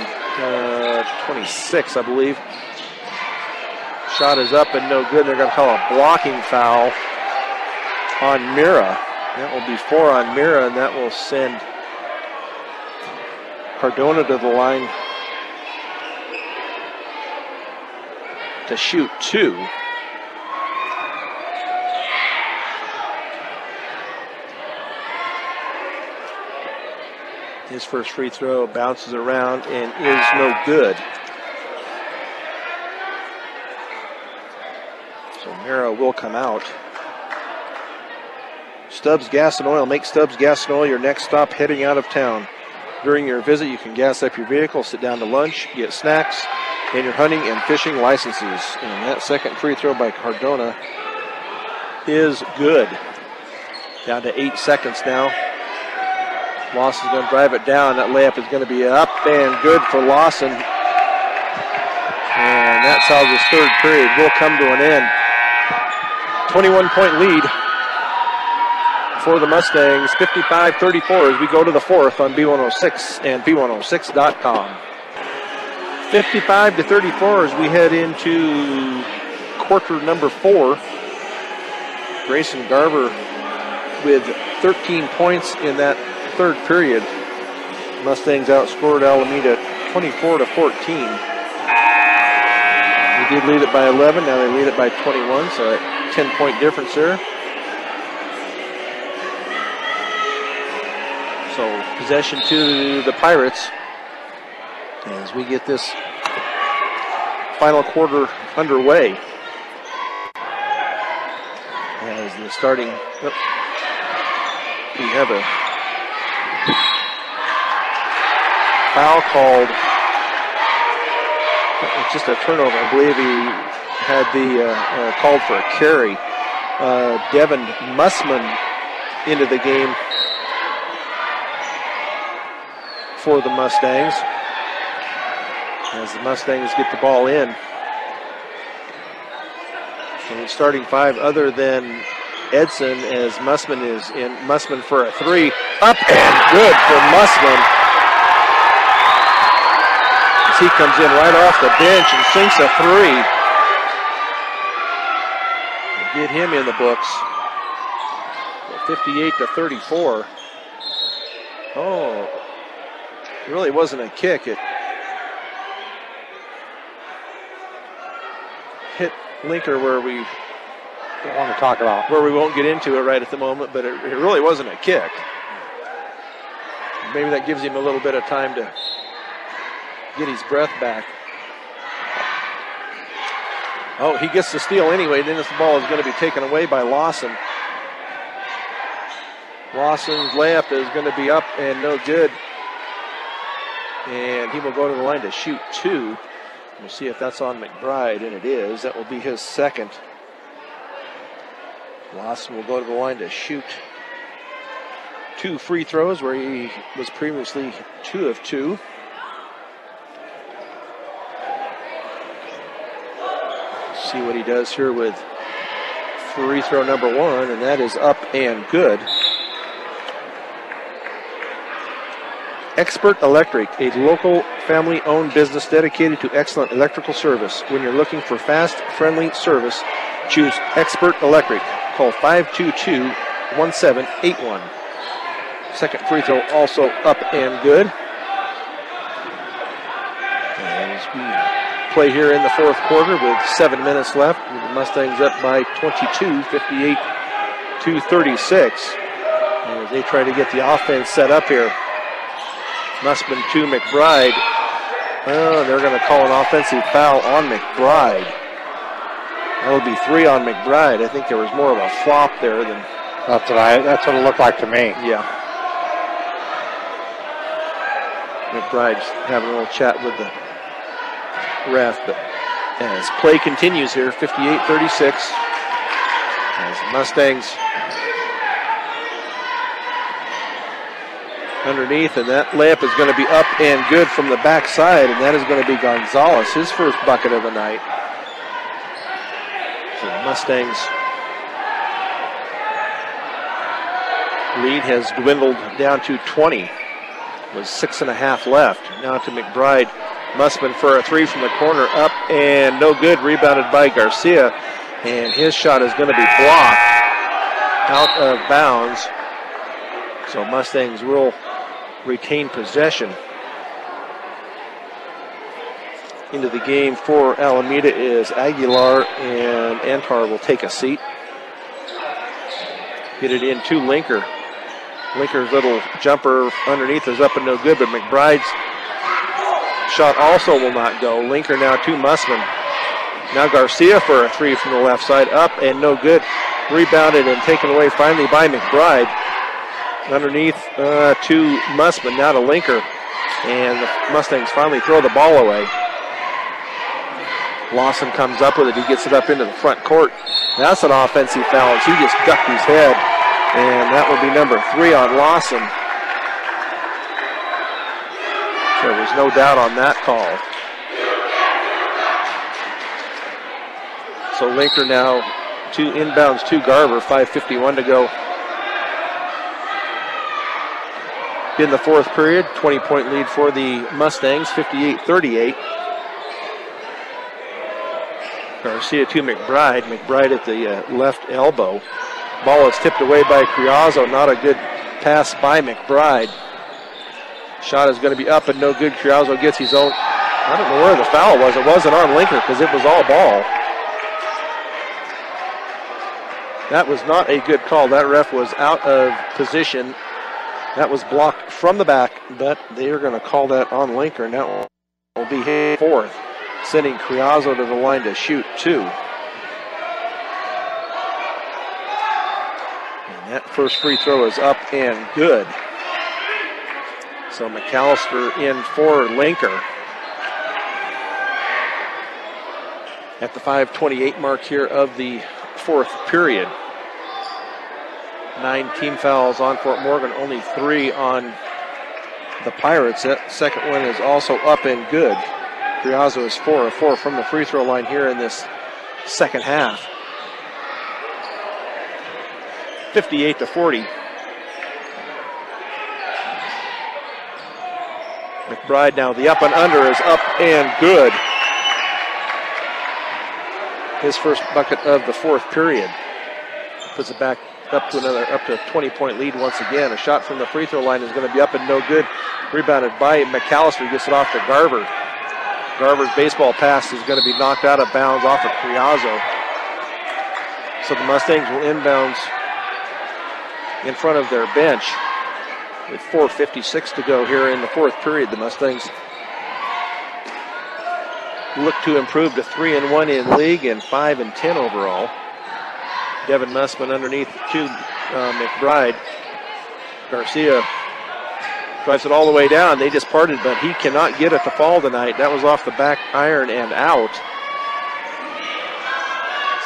been 26, I believe. Shot is up and no good. They're going to call a blocking foul on Mira. That will be 4 on Mira, and that will send Cardona to the line to shoot 2. His first free throw bounces around and is no good. So Mira will come out. Stubbs Gas and Oil. Make Stubbs Gas and Oil your next stop heading out of town. During your visit, you can gas up your vehicle, sit down to lunch, get snacks, and your hunting and fishing licenses. And that second free throw by Cardona is good. Down to 8 seconds now. Lawson's going to drive it down. That layup is going to be up and good for Lawson. And that's how this third period will come to an end. 21-point lead for the Mustangs, 55-34 as we go to the fourth on B106 and B106.com. 55-34 as we head into quarter number 4. Grayson Garver with 13 points in that third period. Mustangs outscored Alameda 24-14. We did lead it by 11, now they lead it by 21, so a 10-point difference there. So possession to the Pirates as we get this final quarter underway. As the starting, we have a foul called. It's just a turnover. I believe he had the called for a carry. Devin Mussman into the game for the Mustangs. As the Mustangs get the ball in. And the starting five other than Edson as Mussman is in. Mussman for a three. Up and good for Mussman. As he comes in right off the bench and sinks a three. Get him in the books. 58-34. Oh, it really wasn't a kick. It hit Linker where we don't want to talk about. Where we won't get into it right at the moment, but it really wasn't a kick. Maybe that gives him a little bit of time to get his breath back. Oh, he gets the steal anyway. Then this ball is going to be taken away by Lawson. Lawson's layup is going to be up and no good. And he will go to the line to shoot two. We'll see if that's on McBride, and it is. That will be his second. Lawson will go to the line to shoot two free throws where he was previously 2 of 2. See what he does here with free throw number 1, and that is up and good. Expert Electric, a local family-owned business dedicated to excellent electrical service. When you're looking for fast, friendly service, choose Expert Electric. Call 522-1781. Second free throw also up and good. As we play here in the fourth quarter with 7 minutes left. The Mustangs up by 22, 58-36. As they try to get the offense set up here. Mussman to McBride. Oh, they're going to call an offensive foul on McBride. That'll be 3 on McBride. I think there was more of a flop there than. That's what it looked like to me. Yeah. McBride's having a little chat with the ref, but as play continues here, 58-36, as the Mustangs underneath, and that layup is going to be up and good from the backside, and that is going to be Gonzalez, his first bucket of the night. So the Mustangs lead has dwindled down to 20, with 6.5 left. Now to McBride. Mussman for a three from the corner, up and no good, rebounded by Garcia, and his shot is going to be blocked out of bounds. So Mustangs will retain possession. Into the game for Alameda is Aguilar, and Antar will take a seat. Get it in to Linker. Linker's little jumper underneath is up and no good, but McBride's shot also will not go. Linker now to Mussman. Now Garcia for a three from the left side, up and no good. Rebounded and taken away finally by McBride. Underneath to Mussman, now to Linker. And the Mustangs finally throw the ball away. Lawson comes up with it. He gets it up into the front court. That's an offensive foul. He just ducked his head. And that will be number 3 on Lawson. There was no doubt on that call. So Linker now inbounds to Garver, 5:51 to go. In the fourth period, 20-point lead for the Mustangs, 58-38. Garcia to McBride. McBride at the left elbow. Ball is tipped away by Criazzo. Not a good pass by McBride. Shot is going to be up and no good. Criazzo gets his own. I don't know where the foul was. It wasn't on Linker because it was all ball. That was not a good call. That ref was out of position. That was blocked from the back, but they are going to call that on Linker, and that will be his 4th, sending Criazzo to the line to shoot 2. And that first free throw is up and good. So McAllister in for Linker. At the 5:28 mark here of the fourth period. 9 team fouls on Fort Morgan, only 3 on the Pirates. That second one is also up and good. Criazzo is 4 of 4 from the free throw line here in this second half. 58-40. McBride now, the up and under is up and good. His first bucket of the fourth period. Puts it back up to a 20-point lead once again. A shot from the free throw line is going to be up and no good. Rebounded by McAllister, gets it off to Garver. Garver's baseball pass is going to be knocked out of bounds off of Criazzo. So the Mustangs will inbounds in front of their bench with 4:56 to go here in the fourth period. The Mustangs look to improve to 3-1 in league and 5-10 overall. Devin Mussman underneath to McBride. Garcia drives it all the way down. They just parted, but he cannot get it to fall tonight. That was off the back iron and out.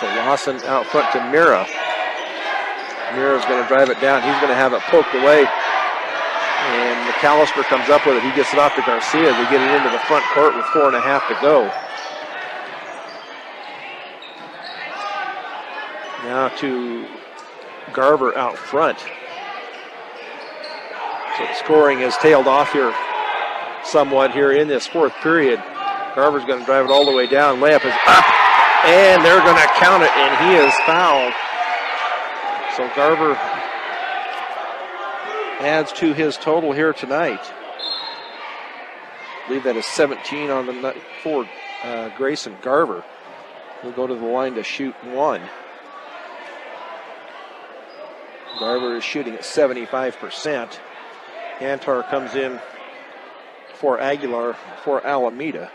So Lawson out front to Mira. Mira's going to drive it down. He's going to have it poked away. And McAllister comes up with it. He gets it off to Garcia. They get it into the front court with 4.5 to go. Now to Garver out front. So the scoring has tailed off here somewhat here in this fourth period. Garver's going to drive it all the way down. Layup is up, and they're going to count it, and he is fouled. So Garver adds to his total here tonight. I believe that is 17 on the night for Grayson Garver. He'll go to the line to shoot 1. Garver is shooting at 75%. Antar comes in for Aguilar for Alameda.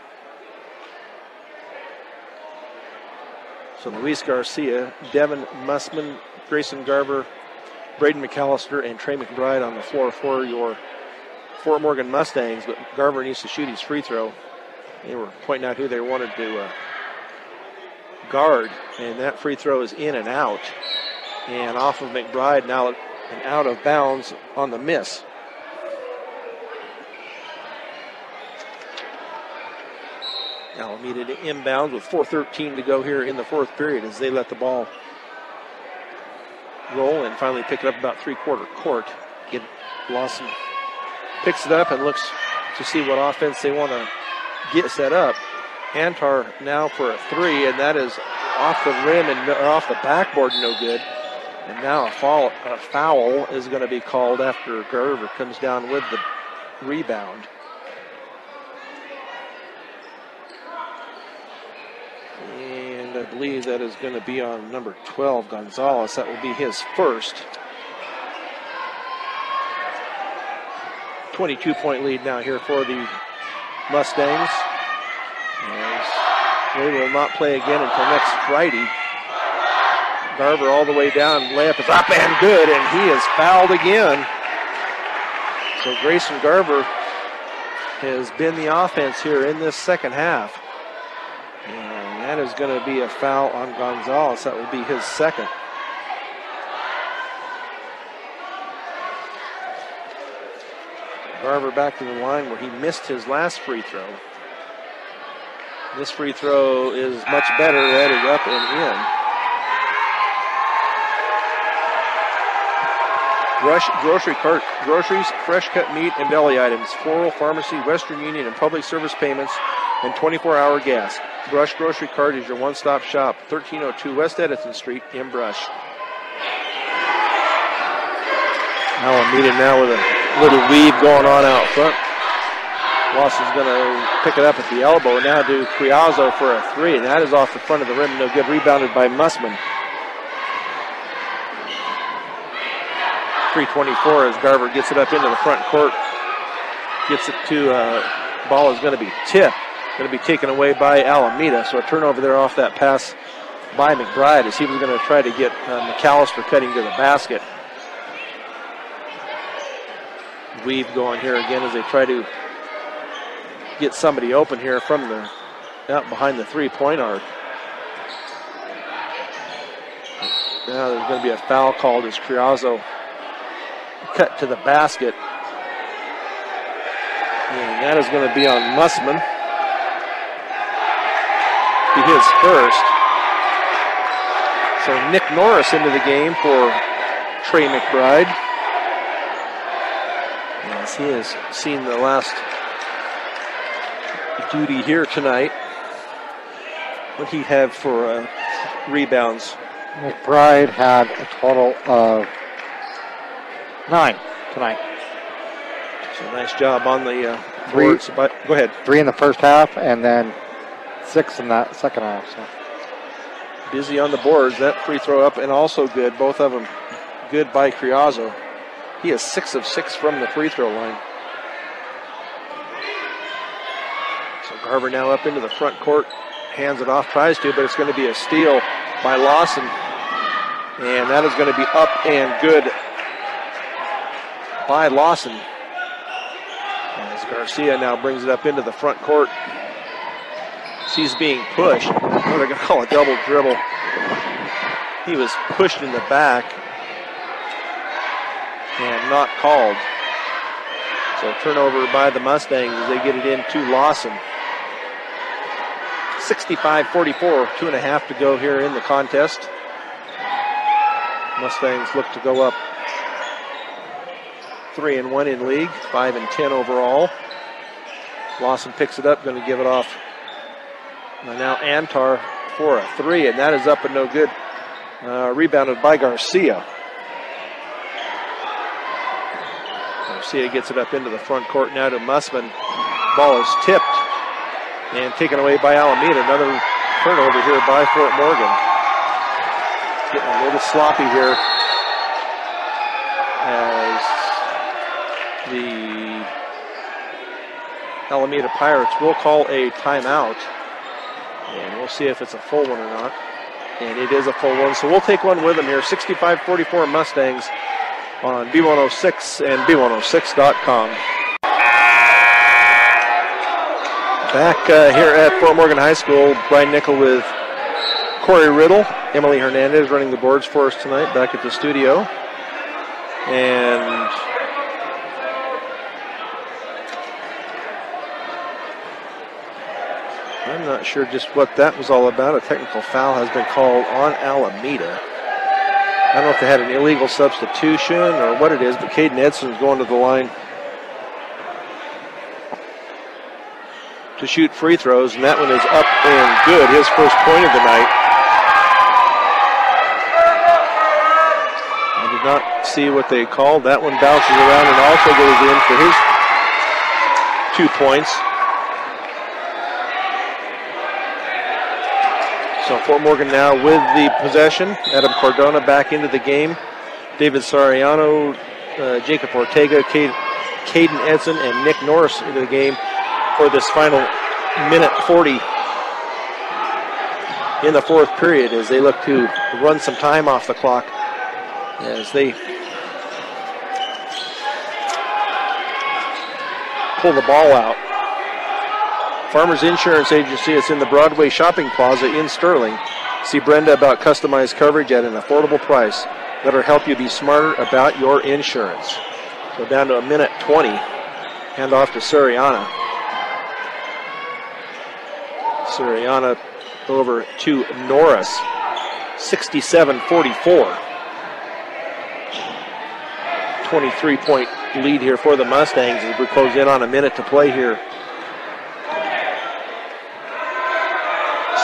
So Luis Garcia, Devin Mussman, Grayson Garver, Braden McAllister, and Trey McBride on the floor for your Fort Morgan Mustangs, but Garver needs to shoot his free throw. They were pointing out who they wanted to guard, and that free throw is in and out. And off of McBride, now and out of bounds on the miss. Alameda to inbounds with 4:13 to go here in the fourth period as they let the ball roll and finally pick it up about three-quarter court. Lawson picks it up and looks to see what offense they want to get set up. Antar now for a 3, and that is off the rim and off the backboard, no good. And now a foul is going to be called after Garver comes down with the rebound. And I believe that is going to be on number 12, Gonzalez. That will be his first. 22-point lead now here for the Mustangs. As they will not play again until next Friday. Garver all the way down. Layup is up and good, and he is fouled again. So Grayson Garver has been the offense here in this second half. And that is going to be a foul on Gonzalez. That will be his second. Garver back to the line where he missed his last free throw. This free throw is much better. That is up and in. Rush Grocery Cart, groceries, fresh cut meat, and deli items, floral, pharmacy, Western Union, and public service payments, and 24-hour gas. Brush Grocery Cart is your one-stop shop, 1302 West Edison Street in Brush. Alameda now with a little weave going on out front. Lawson's going to pick it up at the elbow. Now to Criazzo for a three, and that is off the front of the rim. No good. Rebounded by Mussman. 3:24 as Garver gets it up into the front court. Gets it to, ball is going to be tipped. Going to be taken away by Alameda. So a turnover there off that pass by McBride as he was going to try to get McAllister cutting to the basket. Weave going here again as they try to get somebody open here from the out behind the three-point arc. Now there's going to be a foul called as Criazzo cut to the basket. And that is going to be on Mussman. Be his first. So Nick Norris into the game for Trey McBride. As he has seen the last duty here tonight. What he had for rebounds? McBride had a total of 9 tonight. So nice job on the boards. But go ahead. 3 in the first half and then 6 in that second half. So. Busy on the boards. That free throw up and also good. Both of them good by Criazzo. He is 6 of 6 from the free throw line. So Garver now up into the front court. Hands it off, tries to, but it's going to be a steal by Lawson. And that is going to be up and good by Lawson. As Garcia now brings it up into the front court. He's being pushed. Oh, they're going to call a double dribble. He was pushed in the back and not called. So turnover by the Mustangs as they get it in to Lawson. 65-44, 2.5 to go here in the contest. Mustangs look to go up 3-1 in league, 5-10 overall. Lawson picks it up, going to give it off. And now Antar for a three, and that is up and no good. Rebounded by Garcia. Garcia gets it up into the front court now to Mussman. Ball is tipped and taken away by Alameda. Another turnover here by Fort Morgan. Getting a little sloppy here as the Alameda Pirates will call a timeout. And we'll see if it's a full one or not. And it is a full one, so we'll take one with them here. 65-44 Mustangs on B106 and B106.com. Back here at Fort Morgan High School, Brian Nickel with Corey Riddle, Emily Hernandez running the boards for us tonight back at the studio. And I'm not sure just what that was all about. A technical foul has been called on Alameda. I don't know if they had an illegal substitution or what it is, but Caden Edson's going to the line to shoot free throws, and that one is up and good. His first point of the night. I did not see what they called. That one bounces around and also goes in for his 2 points. So Fort Morgan now with the possession. Adam Cardona back into the game. David Sariano, Jacob Ortega, Caden Edson, and Nick Norris into the game for this final minute 40 in the fourth period as they look to run some time off the clock as they pull the ball out. Farmers Insurance Agency is in the Broadway Shopping Plaza in Sterling. See Brenda about customized coverage at an affordable price. Let her help you be smarter about your insurance. So down to a minute 20. Hand off to Suriana. Suriana over to Norris. 67-44. 23-point lead here for the Mustangs as we close in on a minute to play here.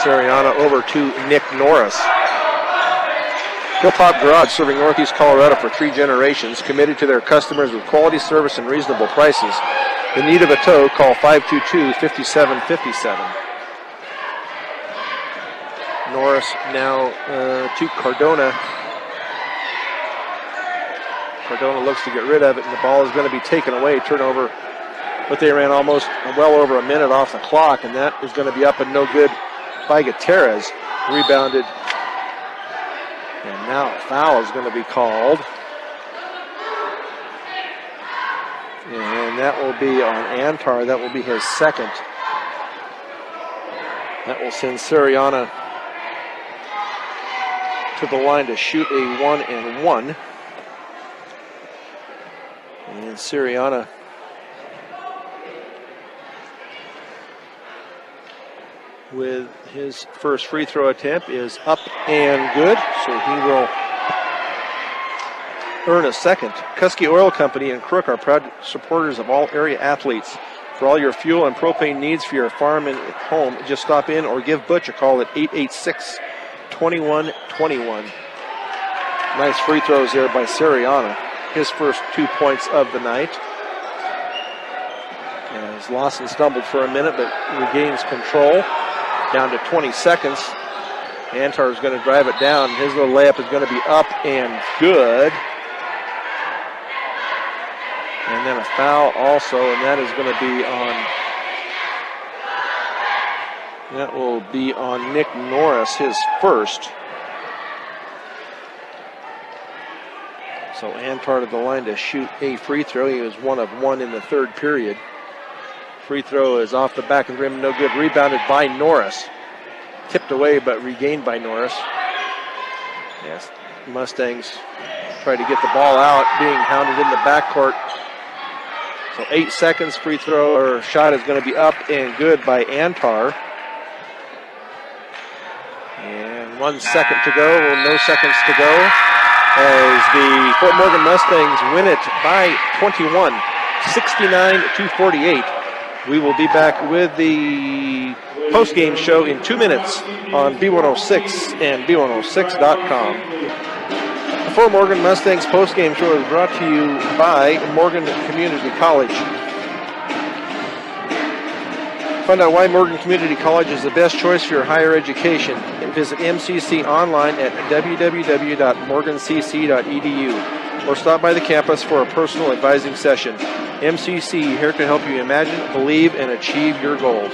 Suriana over to Nick Norris. Hilltop Garage, serving Northeast Colorado for 3 generations, committed to their customers with quality service and reasonable prices. In need of a tow, call 522-5757. Norris now to Cardona. Cardona looks to get rid of it, and the ball is going to be taken away. Turnover, but they ran almost well over a minute off the clock, and that is going to be up and no good by Gutierrez. Rebounded. And now a foul is going to be called. And that will be on Antar. That will be his second. That will send Suriana to the line to shoot a 1-and-1. And Suriana with his first free throw attempt is up and good, so he will earn a second. Kuski Oil Company and Crook are proud supporters of all area athletes. For all your fuel and propane needs for your farm and home, just stop in or give Butch a call at 886-2121. Nice free throws there by Suriana. His first 2 points of the night. As Lawson stumbled for a minute but regains control. Down to 20 seconds. Antar is going to drive it down. His little layup is going to be up and good. And then a foul also, and that is going to be on, that will be on Nick Norris, his first. So Antar to the line to shoot a free throw. He was 1 of 1 in the third period. Free throw is off the back of the rim, no good. Rebounded by Norris. Tipped away, but regained by Norris. Yes, Mustangs try to get the ball out, being hounded in the backcourt. So 8 seconds, free throw or shot is going to be up and good by Antar. And 1 second to go, well, no seconds to go, as the Fort Morgan Mustangs win it by 21, 69-48. We will be back with the post-game show in 2 minutes on B106 and B106.com. The Fort Morgan Mustangs post-game show is brought to you by Morgan Community College. Find out why Morgan Community College is the best choice for your higher education and visit MCC online at www.morgancc.edu or stop by the campus for a personal advising session. MCC, here to help you imagine, believe, and achieve your goals.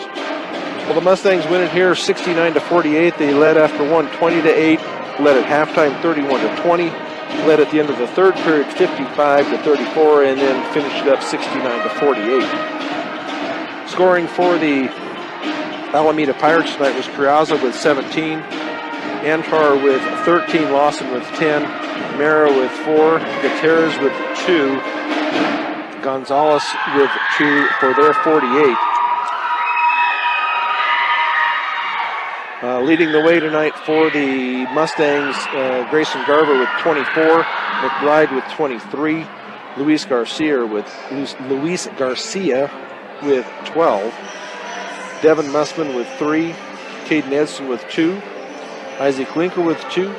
Well, the Mustangs win it here 69-48. They led after one 20-8, led at halftime 31-20, led at the end of the third period 55-34, and then finished it up 69-48. Scoring for the Alameda Pirates tonight was Carriazo with 17, Antar with 13, Lawson with 10, Mara with 4, Gutierrez with 2, Gonzalez with 2 for their 48. Leading the way tonight for the Mustangs, Grayson Garver with 24, McBride with 23, Luis Garcia with 12, Devin Mussman with 3, Caden Edson with 2, Isaac Linker with 2,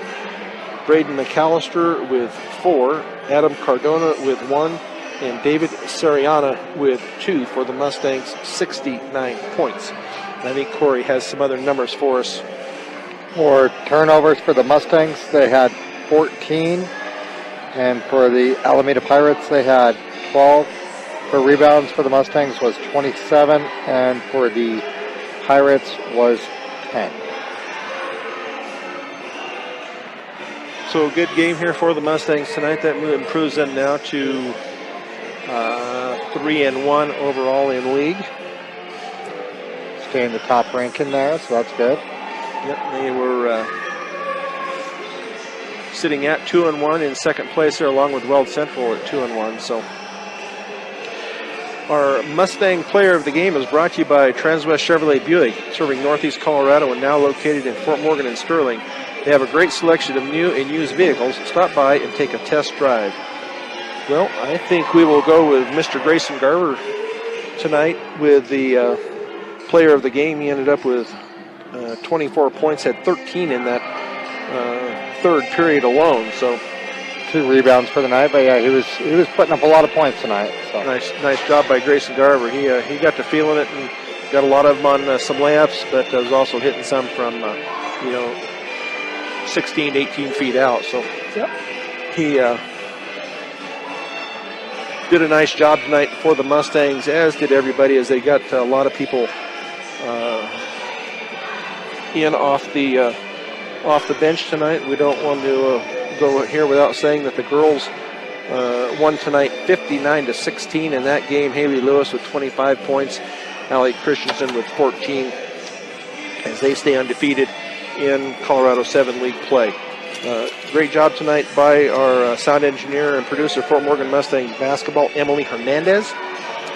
Braden McAllister with 4, Adam Cardona with 1, and David Suriana with 2 for the Mustangs, 69 points. And I think Corey has some other numbers for us. For turnovers for the Mustangs, they had 14, and for the Alameda Pirates, they had 12. For rebounds for the Mustangs was 27, and for the Pirates was 10. So a good game here for the Mustangs tonight. That improves them now to 3-1 overall in league. Stay in the top ranking there, so that's good. Yep, they were sitting at 2-1 in second place there, along with Weld Central at 2-1. So our Mustang Player of the Game is brought to you by Transwest Chevrolet Buick, serving Northeast Colorado and now located in Fort Morgan and Sterling. They have a great selection of new and used vehicles. Stop by and take a test drive. Well, I think we will go with Mr. Grayson Garber tonight with the Player of the Game. He ended up with 24 points, had 13 in that third period alone. So 2 rebounds for the night, but yeah, he was putting up a lot of points tonight. So. Nice job by Grayson Garber. He got to feeling it and got a lot of them on some layups, but was also hitting some from 16, 18 feet out. So yep. He did a nice job tonight for the Mustangs, as did everybody, as they got a lot of people in off the bench tonight. We don't want to go here without saying that the girls won tonight 59-16 in that game. Haley Lewis with 25 points, Allie Christensen with 14, as they stay undefeated in Colorado 7 League play. Great job tonight by our sound engineer and producer, Fort Morgan Mustang basketball, Emily Hernandez.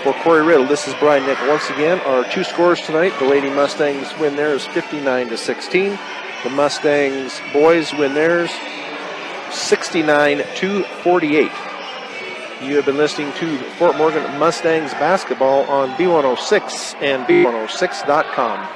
For Corey Riddle, this is Brian Nick. Once again, our 2 scores tonight. The Lady Mustangs win theirs 59-16. The Mustangs boys win theirs 69-48. You have been listening to Fort Morgan Mustangs basketball on B106 and B106.com.